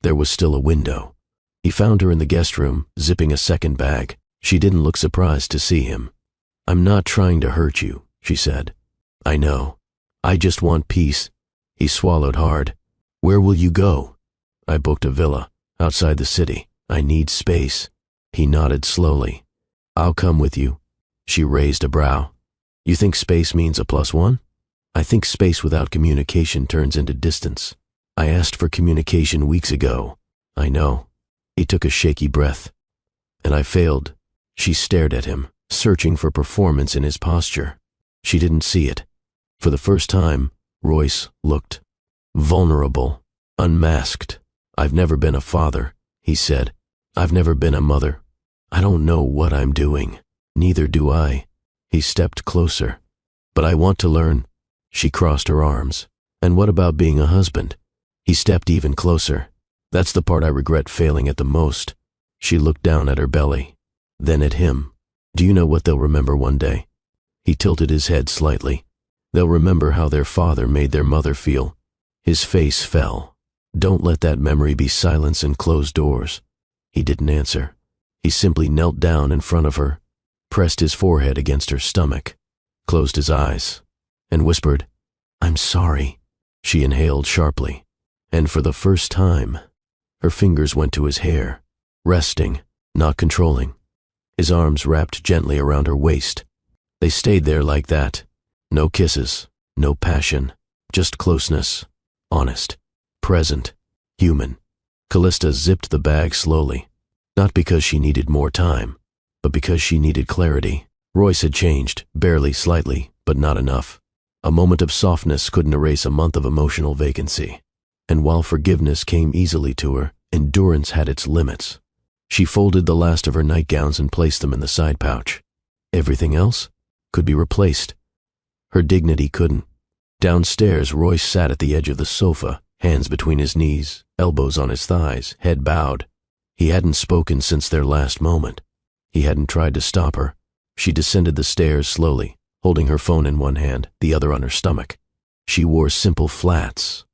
There was still a window. He found her in the guest room, zipping a second bag. She didn't look surprised to see him. I'm not trying to hurt you, she said. I know. I just want peace. He swallowed hard. Where will you go? I booked a villa, outside the city. I need space. He nodded slowly. I'll come with you. She raised a brow. You think space means a +1? I think space without communication turns into distance. I asked for communication weeks ago. I know. He took a shaky breath. And I failed. She stared at him, searching for performance in his posture. She didn't see it. For the first time, Royce looked vulnerable, unmasked. I've never been a father, he said. I've never been a mother. I don't know what I'm doing. Neither do I. He stepped closer. But I want to learn. She crossed her arms. And what about being a husband? He stepped even closer. That's the part I regret failing at the most. She looked down at her belly, then at him. Do you know what they'll remember one day? He tilted his head slightly. They'll remember how their father made their mother feel. His face fell. Don't let that memory be silence and closed doors. He didn't answer. He simply knelt down in front of her, pressed his forehead against her stomach, closed his eyes, and whispered, I'm sorry. She inhaled sharply, and for the first time, her fingers went to his hair, resting, not controlling. His arms wrapped gently around her waist. They stayed there like that. No kisses, no passion, just closeness, honest, present, human. Callista zipped the bag slowly, not because she needed more time, but because she needed clarity. Royce had changed, barely, slightly, but not enough. A moment of softness couldn't erase a month of emotional vacancy. And while forgiveness came easily to her, endurance had its limits. She folded the last of her nightgowns and placed them in the side pouch. Everything else could be replaced. Her dignity couldn't. Downstairs, Royce sat at the edge of the sofa, hands between his knees, elbows on his thighs, head bowed. He hadn't spoken since their last moment. He hadn't tried to stop her. She descended the stairs slowly, holding her phone in one hand, the other on her stomach. She wore simple flats,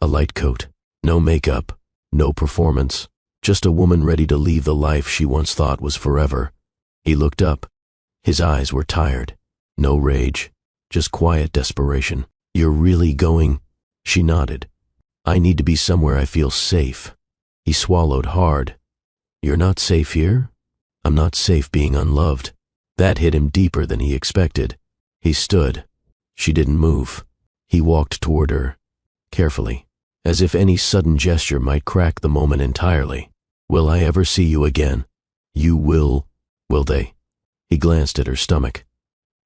a light coat, no makeup, no performance, just a woman ready to leave the life she once thought was forever. He looked up. His eyes were tired. No rage, just quiet desperation. You're really going? She nodded. I need to be somewhere I feel safe. He swallowed hard. You're not safe here? I'm not safe being unloved. That hit him deeper than he expected. He stood. She didn't move. He walked toward her, carefully, as if any sudden gesture might crack the moment entirely. Will I ever see you again? You will they? He glanced at her stomach.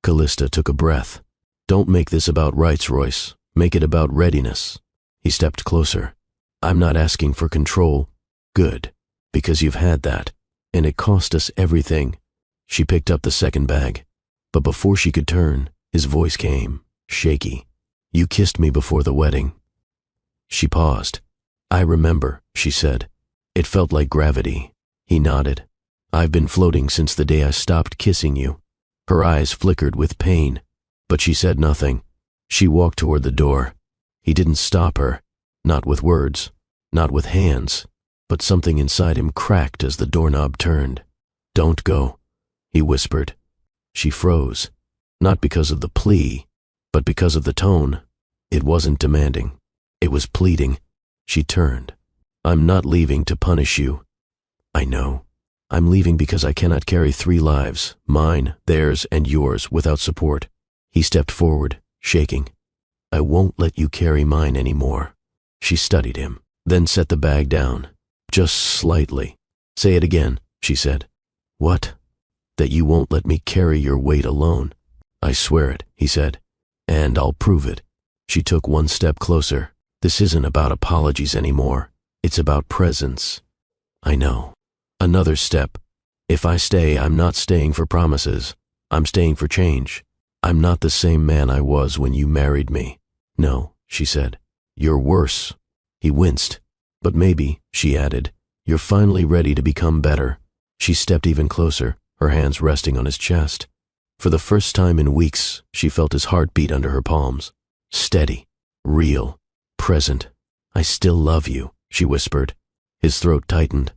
Callista took a breath. Don't make this about rights, Royce. Make it about readiness. He stepped closer. I'm not asking for control. Good, because you've had that, and it cost us everything. She picked up the second bag, but before she could turn, his voice came, shaky. You kissed me before the wedding. She paused. I remember, she said. It felt like gravity. He nodded. I've been floating since the day I stopped kissing you. Her eyes flickered with pain, but she said nothing. She walked toward the door. He didn't stop her, not with words, not with hands, but something inside him cracked as the doorknob turned. Don't go, he whispered. She froze, not because of the plea, but because of the tone. It wasn't demanding. It was pleading. She turned. I'm not leaving to punish you. I know. I'm leaving because I cannot carry 3 lives, mine, theirs, and yours, without support. He stepped forward, shaking. I won't let you carry mine anymore. She studied him, then set the bag down, just slightly. Say it again, she said. What? That you won't let me carry your weight alone. I swear it, he said. And I'll prove it. She took one step closer. This isn't about apologies anymore. It's about presence. I know. Another step. If I stay, I'm not staying for promises. I'm staying for change. I'm not the same man I was when you married me. No, she said. You're worse. He winced. But maybe, she added, you're finally ready to become better. She stepped even closer, her hands resting on his chest. For the first time in weeks, she felt his heart beat under her palms. Steady, real, present. I still love you, she whispered. His throat tightened.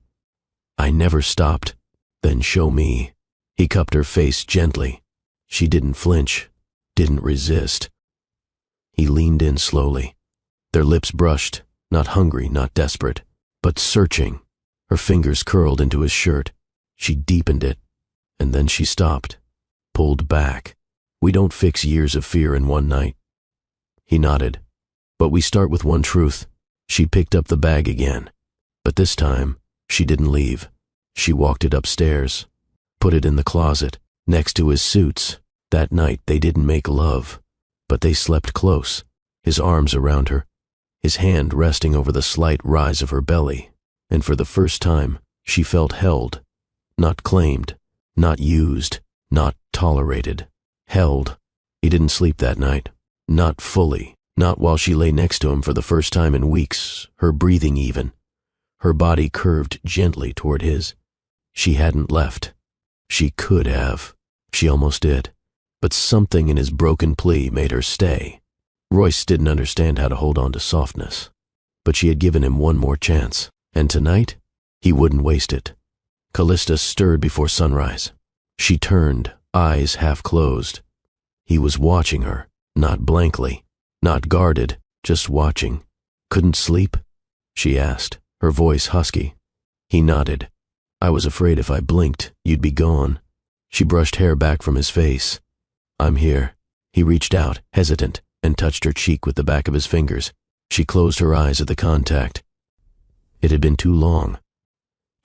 I never stopped. Then show me. He cupped her face gently. She didn't flinch, didn't resist. He leaned in slowly. Their lips brushed, not hungry, not desperate, but searching. Her fingers curled into his shirt. She deepened it, and then she stopped, pulled back. We don't fix years of fear in one night. He nodded. But we start with one truth. She picked up the bag again. But this time, she didn't leave. She walked it upstairs, put it in the closet, next to his suits. That night they didn't make love, but they slept close, his arms around her, his hand resting over the slight rise of her belly. And for the first time, she felt held, not claimed, not used, not tolerated. Held. He didn't sleep that night. Not fully. Not while she lay next to him for the first time in weeks, her breathing even. Her body curved gently toward his. She hadn't left. She could have. She almost did. But something in his broken plea made her stay. Royce didn't understand how to hold on to softness. But she had given him one more chance. And tonight, he wouldn't waste it. Callista stirred before sunrise. She turned, eyes half closed. He was watching her, not blankly, not guarded, just watching. Couldn't sleep? She asked, her voice husky. He nodded. I was afraid if I blinked, you'd be gone. She brushed hair back from his face. I'm here. He reached out, hesitant, and touched her cheek with the back of his fingers. She closed her eyes at the contact. It had been too long,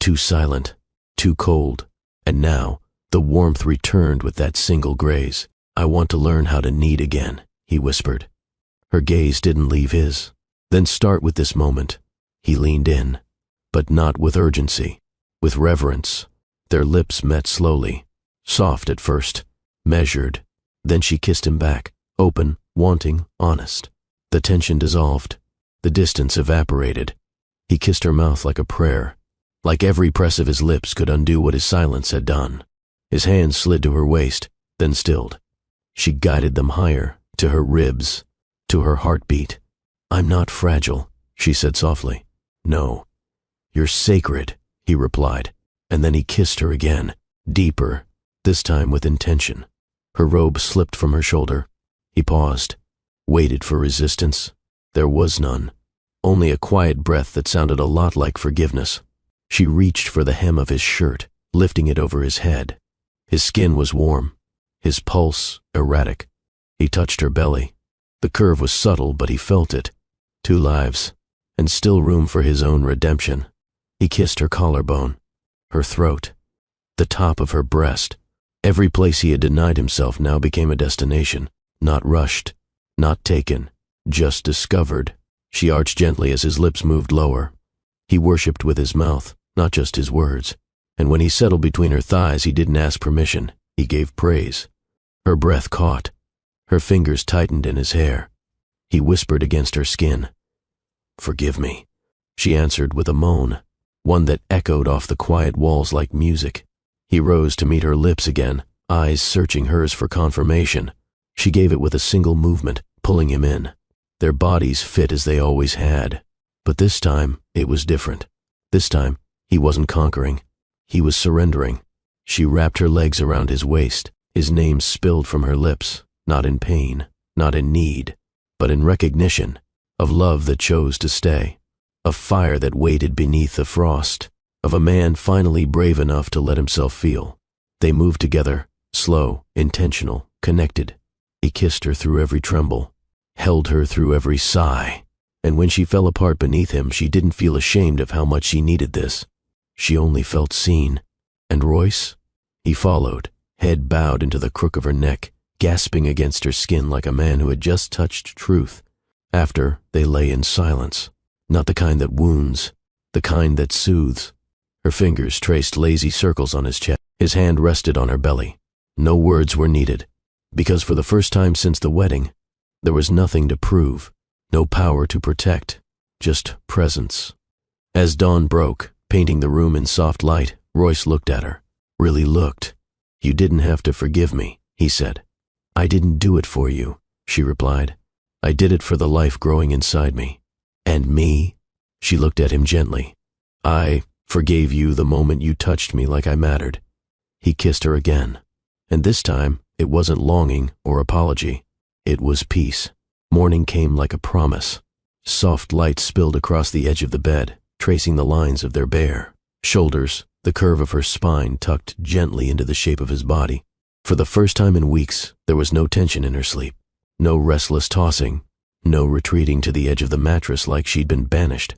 too silent, too cold, and now the warmth returned with that single graze. I want to learn how to need again, he whispered. Her gaze didn't leave his. Then start with this moment. He leaned in, but not with urgency, with reverence. Their lips met slowly, soft at first, measured. Then she kissed him back, open, wanting, honest. The tension dissolved. The distance evaporated. He kissed her mouth like a prayer, like every press of his lips could undo what his silence had done. His hands slid to her waist, then stilled. She guided them higher, to her ribs, to her heartbeat. I'm not fragile, she said softly. No. You're sacred, he replied, and then he kissed her again, deeper, this time with intention. Her robe slipped from her shoulder. He paused, waited for resistance. There was none, only a quiet breath that sounded a lot like forgiveness. She reached for the hem of his shirt, lifting it over his head. His skin was warm, his pulse erratic. He touched her belly. The curve was subtle, but he felt it. 2 lives, and still room for his own redemption. He kissed her collarbone, her throat, the top of her breast. Every place he had denied himself now became a destination, not rushed, not taken, just discovered. She arched gently as his lips moved lower. He worshipped with his mouth, not just his words. And when he settled between her thighs, he didn't ask permission. He gave praise. Her breath caught. Her fingers tightened in his hair. He whispered against her skin. Forgive me. She answered with a moan, one that echoed off the quiet walls like music. He rose to meet her lips again, eyes searching hers for confirmation. She gave it with a single movement, pulling him in. Their bodies fit as they always had. But this time, it was different. This time, he wasn't conquering. He was surrendering. She wrapped her legs around his waist. His name spilled from her lips, not in pain, not in need, but in recognition of love that chose to stay, of fire that waited beneath the frost, of a man finally brave enough to let himself feel. They moved together, slow, intentional, connected. He kissed her through every tremble, held her through every sigh, and when she fell apart beneath him, she didn't feel ashamed of how much she needed this. She only felt seen. And Royce? He followed, head bowed into the crook of her neck, gasping against her skin like a man who had just touched truth. After, they lay in silence, not the kind that wounds, the kind that soothes. Her fingers traced lazy circles on his chest. His hand rested on her belly. No words were needed, because for the first time since the wedding, there was nothing to prove, no power to protect, just presence. As dawn broke, painting the room in soft light, Royce looked at her, really looked. You didn't have to forgive me, he said. I didn't do it for you, she replied. I did it for the life growing inside me. And me? She looked at him gently. I forgave you the moment you touched me like I mattered. He kissed her again. And this time, it wasn't longing or apology. It was peace. Morning came like a promise. Soft light spilled across the edge of the bed, tracing the lines of their bare shoulders, the curve of her spine tucked gently into the shape of his body. For the first time in weeks, there was no tension in her sleep, no restless tossing, no retreating to the edge of the mattress like she'd been banished.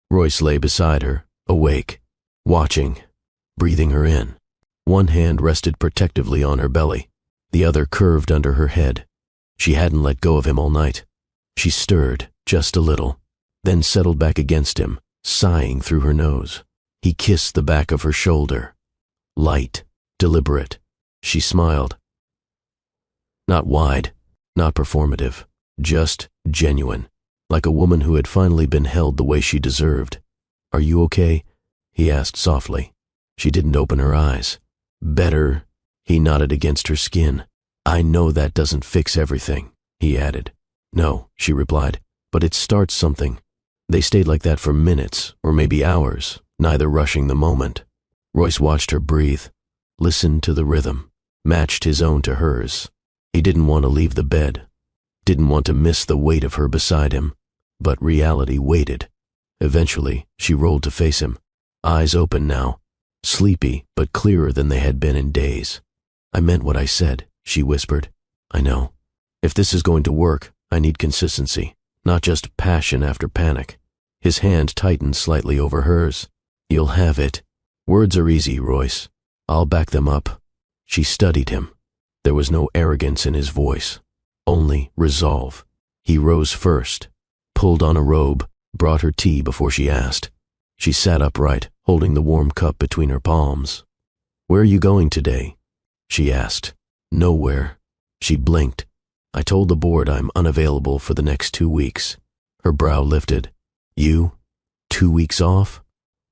Royce lay beside her, awake, watching, breathing her in. One hand rested protectively on her belly, the other curved under her head. She hadn't let go of him all night. She stirred, just a little, then settled back against him, sighing through her nose. He kissed the back of her shoulder. Light, deliberate. She smiled. Not wide, not performative, just genuine, like a woman who had finally been held the way she deserved. "Are you okay?" he asked softly. She didn't open her eyes. "Better," he nodded against her skin. "I know that doesn't fix everything," he added. "No," she replied, "but it starts something." They stayed like that for minutes, or maybe hours, neither rushing the moment. Royce watched her breathe, listened to the rhythm, matched his own to hers. He didn't want to leave the bed, didn't want to miss the weight of her beside him, but reality waited. Eventually, she rolled to face him, eyes open now, sleepy but clearer than they had been in days. "I meant what I said," she whispered. "I know. If this is going to work, I need consistency, not just passion after panic." His hand tightened slightly over hers. "You'll have it. Words are easy, Royce. I'll back them up." She studied him. There was no arrogance in his voice, only resolve. He rose first, pulled on a robe, brought her tea before she asked. She sat upright, holding the warm cup between her palms. "Where are you going today?" she asked. "Nowhere." She blinked. "I told the board I'm unavailable for the next 2 weeks." Her brow lifted. "You? 2 weeks off?"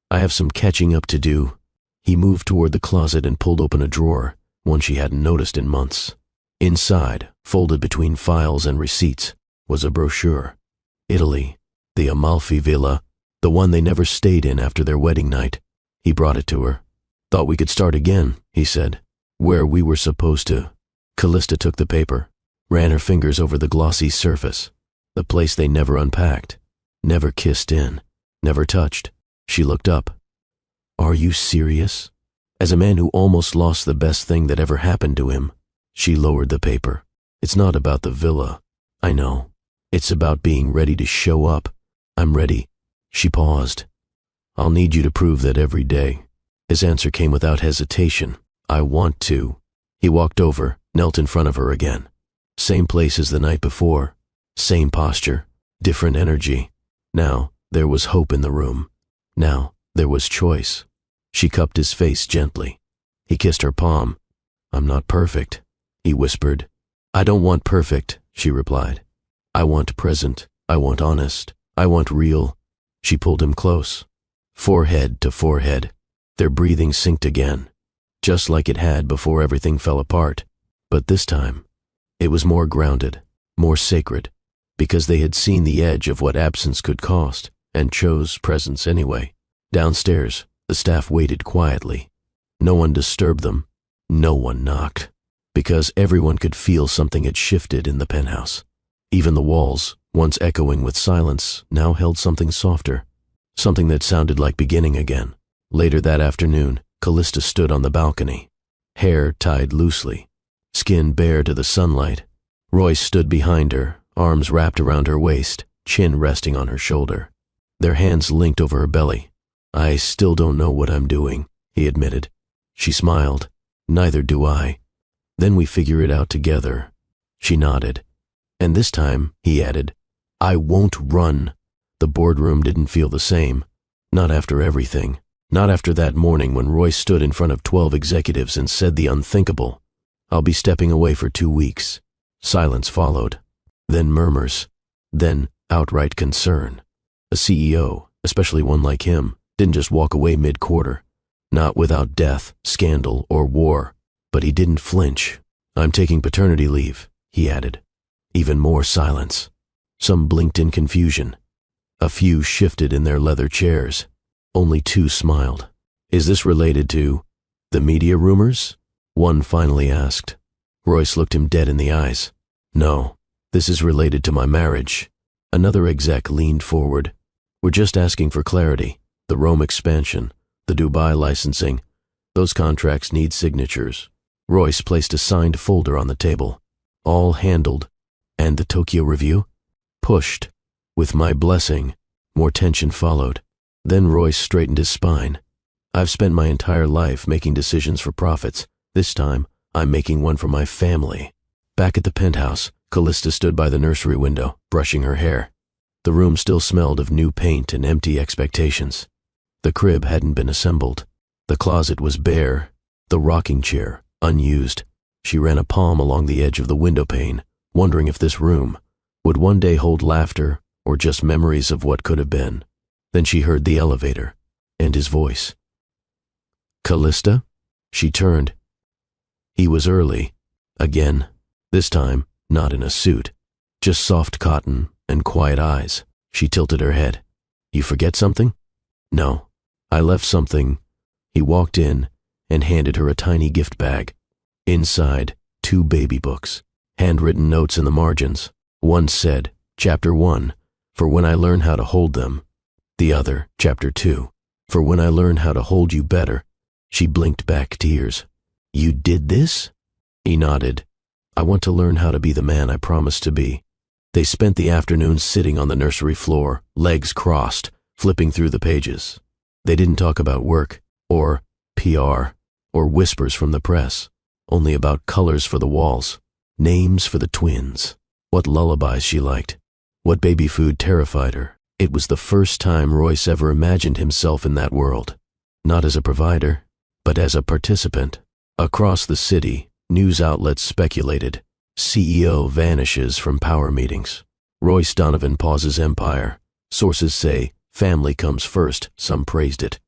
"I have some catching up to do." He moved toward the closet and pulled open a drawer, one she hadn't noticed in months. Inside, folded between files and receipts, was a brochure. Italy, the Amalfi Villa, the one they never stayed in after their wedding night. He brought it to her. "Thought we could start again," he said. "Where we were supposed to." Callista took the paper, ran her fingers over the glossy surface, the place they never unpacked, never kissed in, never touched. She looked up. "Are you serious?" As a man who almost lost the best thing that ever happened to him, she lowered the paper. "It's not about the villa. I know. It's about being ready to show up. I'm ready." She paused. "I'll need you to prove that every day." His answer came without hesitation. "I want to." He walked over, knelt in front of her again. Same place as the night before, same posture, different energy. Now there was hope in the room. Now there was choice. She cupped his face gently. He kissed her palm. "I'm not perfect," he whispered. "I don't want perfect," she replied. "I want present. I want honest. I want real." She pulled him close, forehead to forehead. Their breathing synced again, just like it had before everything fell apart. But this time, it was more grounded, more sacred, because they had seen the edge of what absence could cost and chose presence anyway. Downstairs, the staff waited quietly. No one disturbed them. No one knocked, because everyone could feel something had shifted in the penthouse. Even the walls, once echoing with silence, now held something softer, something that sounded like beginning again. Later that afternoon, Callista stood on the balcony, hair tied loosely, skin bare to the sunlight. Royce stood behind her, arms wrapped around her waist, chin resting on her shoulder. Their hands linked over her belly. "I still don't know what I'm doing," he admitted. She smiled. "Neither do I. Then we figure it out together." She nodded. "And this time," he added, "I won't run." The boardroom didn't feel the same. Not after everything. Not after that morning when Royce stood in front of 12 executives and said the unthinkable. "I'll be stepping away for 2 weeks. Silence followed. Then murmurs. Then outright concern. A CEO, especially one like him, didn't just walk away mid-quarter. Not without death, scandal, or war. But he didn't flinch. "I'm taking paternity leave," he added. Even more silence. Some blinked in confusion. A few shifted in their leather chairs. Only 2 smiled. "Is this related to the media rumors?" one finally asked. Royce looked him dead in the eyes. "No, this is related to my marriage. Another exec leaned forward. We're just asking for clarity. The Rome expansion, the Dubai licensing, those contracts need signatures. Royce placed a signed folder on the table. All handled. And the Tokyo Review? Pushed. With my blessing. More tension followed. Then Royce straightened his spine. I've spent my entire life making decisions for profits. This time, I'm making one for my family. Back at the penthouse, Callista stood by the nursery window, brushing her hair. The room still smelled of new paint and empty expectations. The crib hadn't been assembled. The closet was bare. The rocking chair, unused. She ran a palm along the edge of the window pane, wondering if this room would one day hold laughter or just memories of what could have been. Then she heard the elevator, and his voice. Callista? She turned. He was early. Again. This time, not in a suit. Just soft cotton and quiet eyes. She tilted her head. You forget something? No. I left something. He walked in and handed her a tiny gift bag. Inside, 2 baby books. Handwritten notes in the margins. One said, Chapter 1, for when I learn how to hold them. The other, Chapter 2, for when I learn how to hold you better. She blinked back tears. You did this? He nodded. I want to learn how to be the man I promised to be. They spent the afternoon sitting on the nursery floor, legs crossed, flipping through the pages. They didn't talk about work, or PR, or whispers from the press, only about colors for the walls, names for the twins, what lullabies she liked, what baby food terrified her. It was the first time Royce ever imagined himself in that world, not as a provider, but as a participant. Across the city, news outlets speculated. CEO vanishes from power meetings. Royce Donovan pauses empire. Sources say family comes first. Some praised it.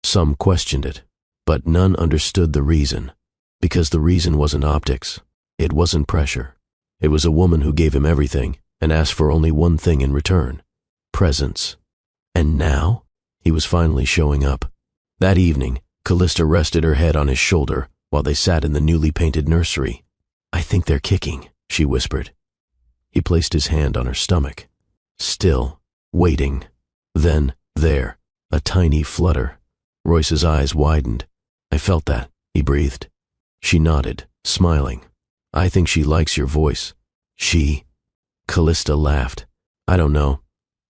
Some questioned it. But none understood the reason. Because the reason wasn't optics. It wasn't pressure. It was a woman who gave him everything and asked for only one thing in return. Presence. And now, he was finally showing up. That evening, Callista rested her head on his shoulder while they sat in the newly painted nursery. I think they're kicking, she whispered. He placed his hand on her stomach. Still, waiting. Then, there, a tiny flutter. Royce's eyes widened. I felt that, he breathed. She nodded, smiling. I think she likes your voice. She? Callista laughed. I don't know.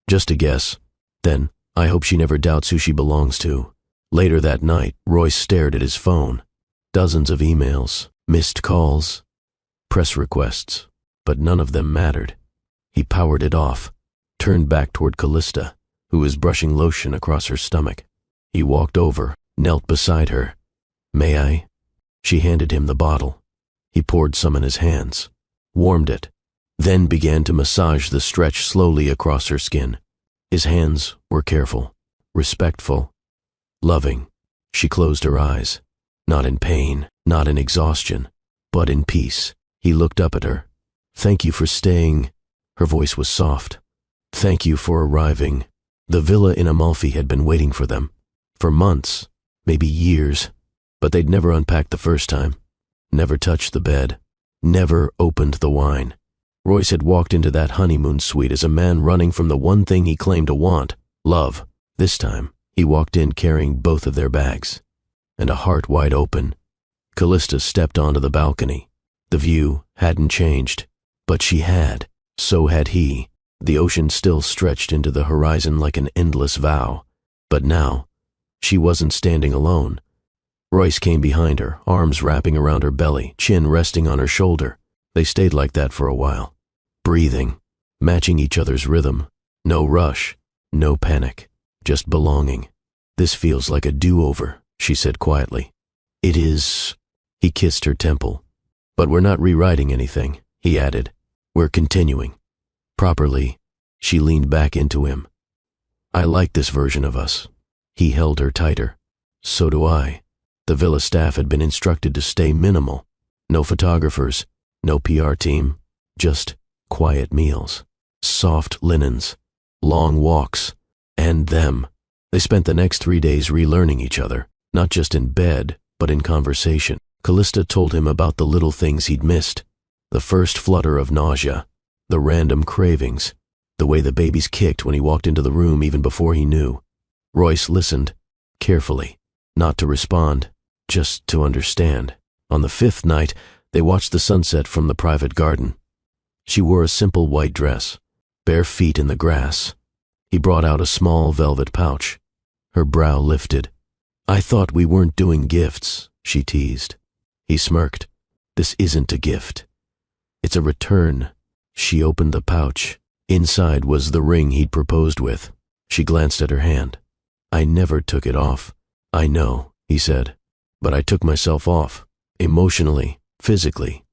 Just a guess. Then, I hope she never doubts who she belongs to. Later that night, Royce stared at his phone. Dozens of emails, missed calls, press requests, but none of them mattered. He powered it off, turned back toward Callista, who was brushing lotion across her stomach. He walked over, knelt beside her. May I? She handed him the bottle. He poured some in his hands, warmed it, then began to massage the stretch slowly across her skin. His hands were careful, respectful, loving. She closed her eyes. Not in pain, not in exhaustion, but in peace. He looked up at her. Thank you for staying. Her voice was soft. Thank you for arriving. The villa in Amalfi had been waiting for them. For months, maybe years. But they'd never unpacked the first time. Never touched the bed. Never opened the wine. Royce had walked into that honeymoon suite as a man running from the one thing he claimed to want, love. This time, he walked in carrying both of their bags. And a heart wide open. Callista stepped onto the balcony. The view hadn't changed, but she had. So had he. The ocean still stretched into the horizon like an endless vow. But now, she wasn't standing alone. Royce came behind her, arms wrapping around her belly, chin resting on her shoulder. They stayed like that for a while, breathing, matching each other's rhythm. No rush, no panic, just belonging. This feels like a do-over, she said quietly. It is. He kissed her temple. But we're not rewriting anything, he added. We're continuing. Properly. She leaned back into him. I like this version of us. He held her tighter. So do I. The villa staff had been instructed to stay minimal. No photographers, no PR team, just quiet meals, soft linens, long walks, and them. They spent the next 3 days relearning each other, not just in bed, but in conversation. Callista told him about the little things he'd missed, the first flutter of nausea, the random cravings. the way the babies kicked when he walked into the room even before he knew. Royce listened, carefully, not to respond, just to understand. On the 5th night, they watched the sunset from the private garden. She wore a simple white dress, bare feet in the grass. He brought out a small velvet pouch. Her brow lifted. "I thought we weren't doing gifts," she teased. He smirked. "This isn't a gift. It's a return." She opened the pouch. Inside was the ring he'd proposed with. She glanced at her hand. "I never took it off." "I know," he said, "but I took myself off, emotionally, physically.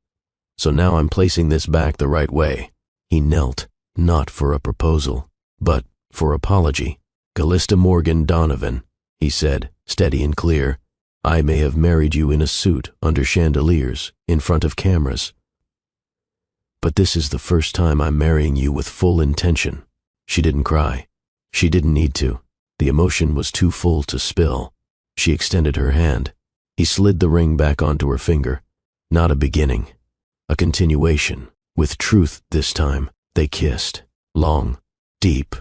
So now I'm placing this back the right way." He knelt, not for a proposal, but for apology. "Callista Morgan Donovan," he said, steady and clear. "I may have married you in a suit, under chandeliers, in front of cameras. But this is the first time I'm marrying you with full intention." She didn't cry. She didn't need to. The emotion was too full to spill. She extended her hand. He slid the ring back onto her finger. Not a beginning. A continuation. With truth this time. They kissed. Long, deep,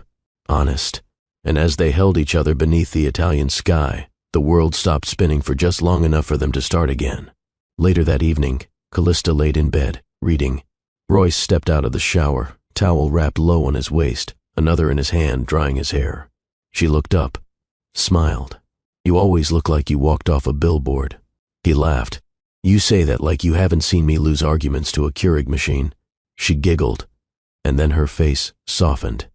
honest. And as they held each other beneath the Italian sky, the world stopped spinning for just long enough for them to start again. Later that evening, Callista laid in bed, reading. Royce stepped out of the shower, towel wrapped low on his waist, another in his hand, drying his hair. She looked up, smiled. "You always look like you walked off a billboard." He laughed. "You say that like you haven't seen me lose arguments to a Keurig machine." She giggled, and then her face softened.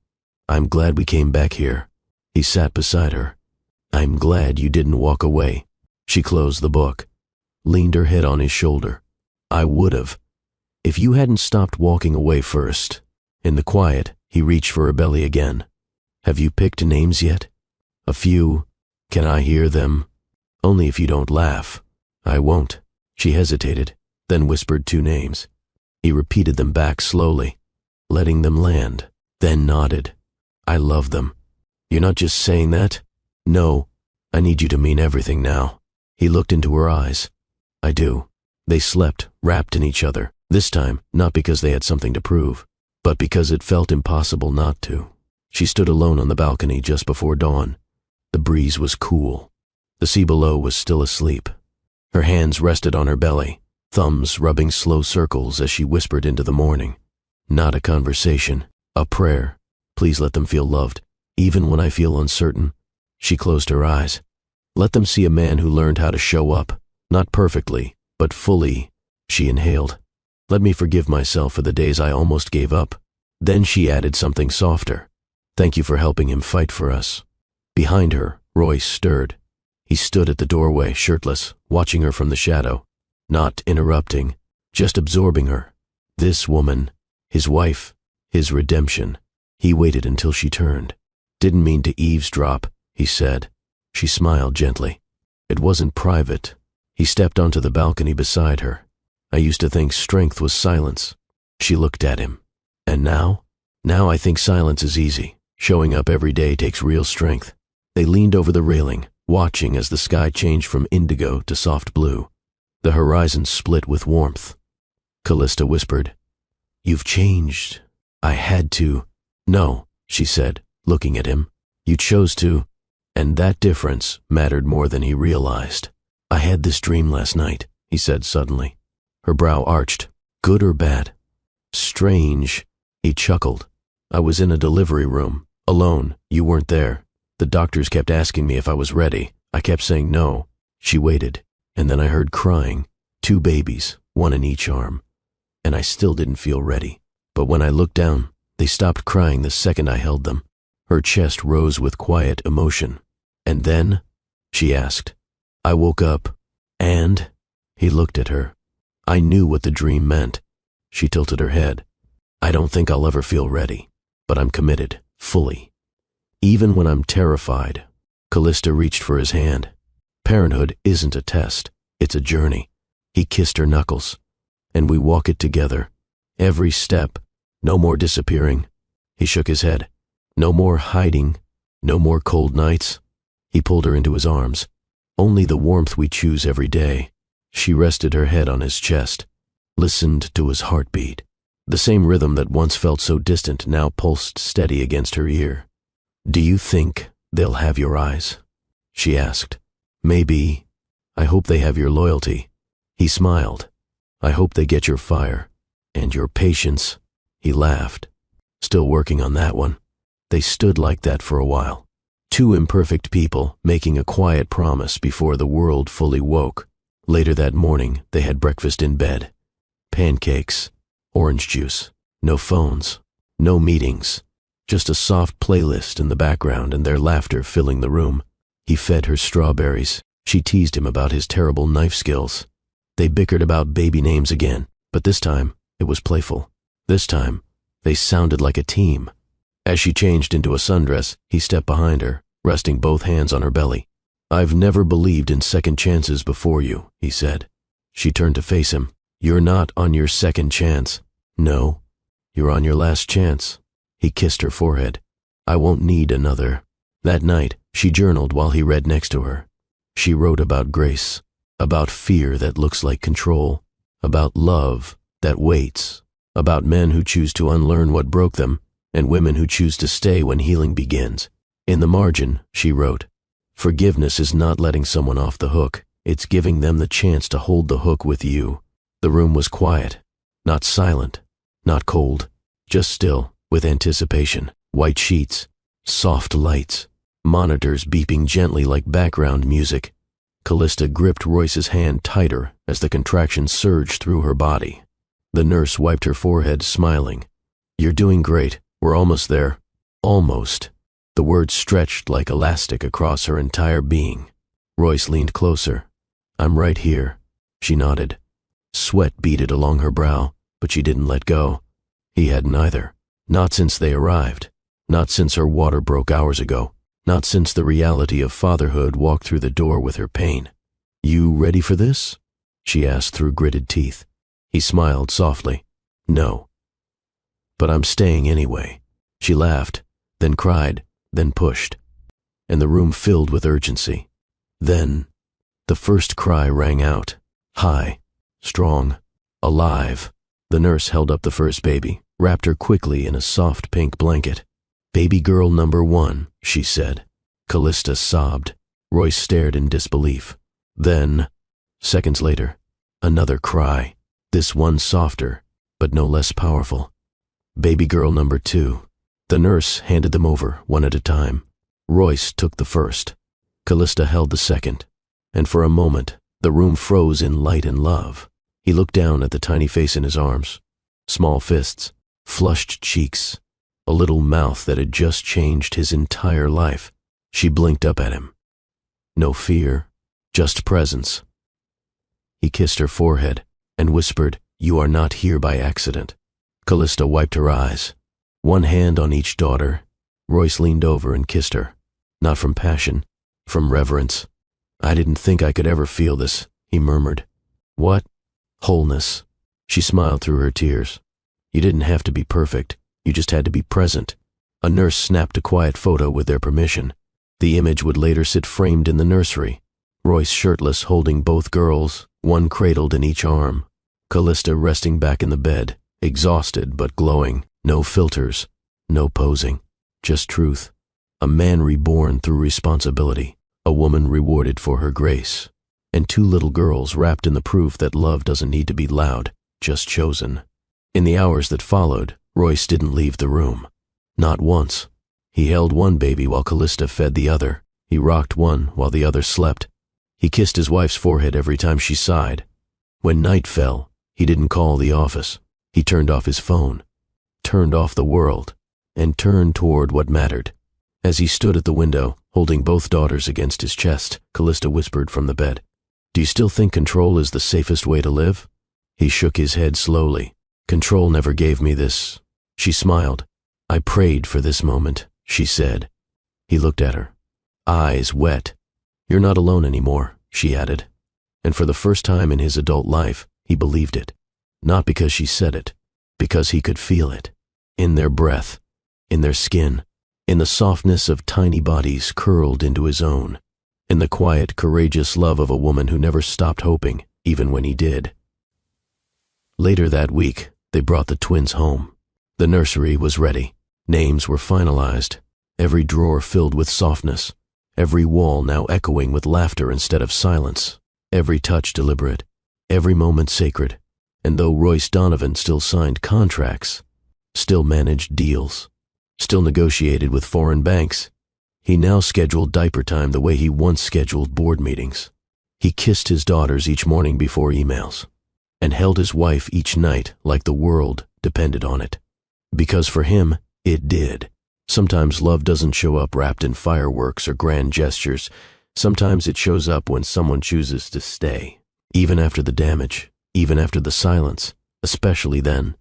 "I'm glad we came back here." He sat beside her. "I'm glad you didn't walk away." She closed the book, leaned her head on his shoulder. "I would've, if you hadn't stopped walking away first." In the quiet, he reached for her belly again. "Have you picked names yet?" "A few. Can I hear them?" "Only if you don't laugh." "I won't." She hesitated, then whispered 2 names. He repeated them back slowly, letting them land, then nodded. "I love them." "You're not just saying that?" "No, I need you to mean everything now." He looked into her eyes. "I do." They slept, wrapped in each other, this time not because they had something to prove, but because it felt impossible not to. She stood alone on the balcony just before dawn. The breeze was cool. The sea below was still asleep. Her hands rested on her belly, thumbs rubbing slow circles as she whispered into the morning. "Not a conversation, a prayer. Please let them feel loved, even when I feel uncertain." She closed her eyes. "Let them see a man who learned how to show up, not perfectly, but fully." She inhaled. "Let me forgive myself for the days I almost gave up." Then she added something softer. "Thank you for helping him fight for us." Behind her, Royce stirred. He stood at the doorway, shirtless, watching her from the shadow, not interrupting, just absorbing her. This woman, his wife, his redemption. He waited until she turned. "Didn't mean to eavesdrop," he said. She smiled gently. "It wasn't private." He stepped onto the balcony beside her. "I used to think strength was silence." She looked at him. "And now?" "Now I think silence is easy. Showing up every day takes real strength." They leaned over the railing, watching as the sky changed from indigo to soft blue. The horizon split with warmth. Callista whispered, "You've changed." "I had to." "No," she said, looking at him. "You chose to." And that difference mattered more than he realized. "I had this dream last night," he said suddenly. Her brow arched. "Good or bad?" "Strange." He chuckled. "I was in a delivery room, alone. You weren't there. The doctors kept asking me if I was ready. I kept saying no." She waited, and then I heard crying. 2 babies, 1 in each arm. And I still didn't feel ready. But when I looked down, they stopped crying the second I held them. Her chest rose with quiet emotion. "And then?" she asked. "I woke up, and—" He looked at her. I knew what the dream meant. She tilted her head. "I don't think I'll ever feel ready, but I'm committed, fully. Even when I'm terrified." Callista reached for his hand. "Parenthood isn't a test, it's a journey." He kissed her knuckles. "And we walk it together. Every step. No more disappearing." He shook his head. "No more hiding. No more cold nights." He pulled her into his arms. "Only the warmth we choose every day." She rested her head on his chest, listened to his heartbeat. The same rhythm that once felt so distant now pulsed steady against her ear. "Do you think they'll have your eyes?" she asked. "Maybe. I hope they have your loyalty." He smiled. "I hope they get your fire. And your patience." He laughed. "Still working on that one." They stood like that for a while. Two imperfect people making a quiet promise before the world fully woke. Later that morning, they had breakfast in bed. Pancakes, orange juice, no phones, no meetings, just a soft playlist in the background and their laughter filling the room. He fed her strawberries. She teased him about his terrible knife skills. They bickered about baby names again, but this time it was playful. This time, they sounded like a team. As she changed into a sundress, he stepped behind her, resting both hands on her belly. "I've never believed in second chances before you," he said. She turned to face him. "You're not on your second chance." "No, you're on your last chance." He kissed her forehead. "I won't need another." That night, she journaled while he read next to her. She wrote about grace, about fear that looks like control, about love that waits, about men who choose to unlearn what broke them, and women who choose to stay when healing begins. In the margin, she wrote, "Forgiveness is not letting someone off the hook. It's giving them the chance to hold the hook with you." The room was quiet, not silent, not cold, just still, with anticipation. White sheets, soft lights, monitors beeping gently like background music. Callista gripped Royce's hand tighter as the contractions surged through her body. The nurse wiped her forehead, smiling. "You're doing great. We're almost there." Almost. The words stretched like elastic across her entire being. Royce leaned closer. "I'm right here." She nodded. Sweat beaded along her brow, but she didn't let go. He hadn't either. Not since they arrived. Not since her water broke hours ago. Not since the reality of fatherhood walked through the door with her pain. "You ready for this?" she asked through gritted teeth. He smiled softly. "No. But I'm staying anyway." She laughed, then cried, then pushed. And the room filled with urgency. Then, the first cry rang out. High, strong, alive. The nurse held up the first baby, wrapped her quickly in a soft pink blanket. "Baby girl number 1, she said. Callista sobbed. Royce stared in disbelief. Then, seconds later, another cry, this one softer, but no less powerful. "Baby girl number 2. The nurse handed them over, one at a time. Royce took the first. Callista held the second. And for a moment, the room froze in light and love. He looked down at the tiny face in his arms. Small fists, flushed cheeks, a little mouth that had just changed his entire life. She blinked up at him. No fear, just presence. He kissed her forehead and whispered, "You are not here by accident." Callista wiped her eyes. One hand on each daughter, Royce leaned over and kissed her. Not from passion, from reverence. "I didn't think I could ever feel this," he murmured. "What?" "Wholeness." She smiled through her tears. "You didn't have to be perfect. You just had to be present." A nurse snapped a quiet photo with their permission. The image would later sit framed in the nursery. Royce shirtless holding both girls, one cradled in each arm. Callista resting back in the bed, exhausted but glowing. No filters, no posing, just truth. A man reborn through responsibility, a woman rewarded for her grace, and 2 little girls wrapped in the proof that love doesn't need to be loud, just chosen. In the hours that followed, Royce didn't leave the room. Not once. He held one baby while Callista fed the other. He rocked one while the other slept. He kissed his wife's forehead every time she sighed. When night fell, he didn't call the office. He turned off his phone, turned off the world, and turned toward what mattered. As he stood at the window, holding both daughters against his chest, Callista whispered from the bed, "Do you still think control is the safest way to live?" He shook his head slowly. "Control never gave me this." She smiled. "I prayed for this moment," she said. He looked at her, eyes wet. "You're not alone anymore," she added. And for the first time in his adult life, he believed it. Not because she said it, because he could feel it. In their breath, in their skin, in the softness of tiny bodies curled into his own, in the quiet, courageous love of a woman who never stopped hoping, even when he did. Later that week, They brought the twins home. The nursery was ready. Names were finalized. Every drawer filled with softness. Every wall now echoing with laughter instead of silence. Every touch deliberate. Every moment sacred. And though Royce Donovan still signed contracts, still managed deals, still negotiated with foreign banks, he now scheduled diaper time the way he once scheduled board meetings. He kissed his daughters each morning before emails, and held his wife each night like the world depended on it. Because for him, it did. Sometimes love doesn't show up wrapped in fireworks or grand gestures. Sometimes it shows up when someone chooses to stay, even after the damage, even after the silence, especially then.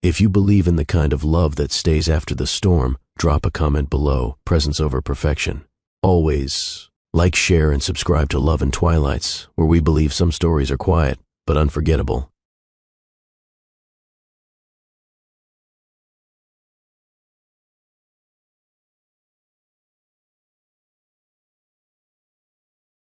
If you believe in the kind of love that stays after the storm, drop a comment below, presence over perfection. Always like, share, and subscribe to Love and Twilights, where we believe some stories are quiet but unforgettable.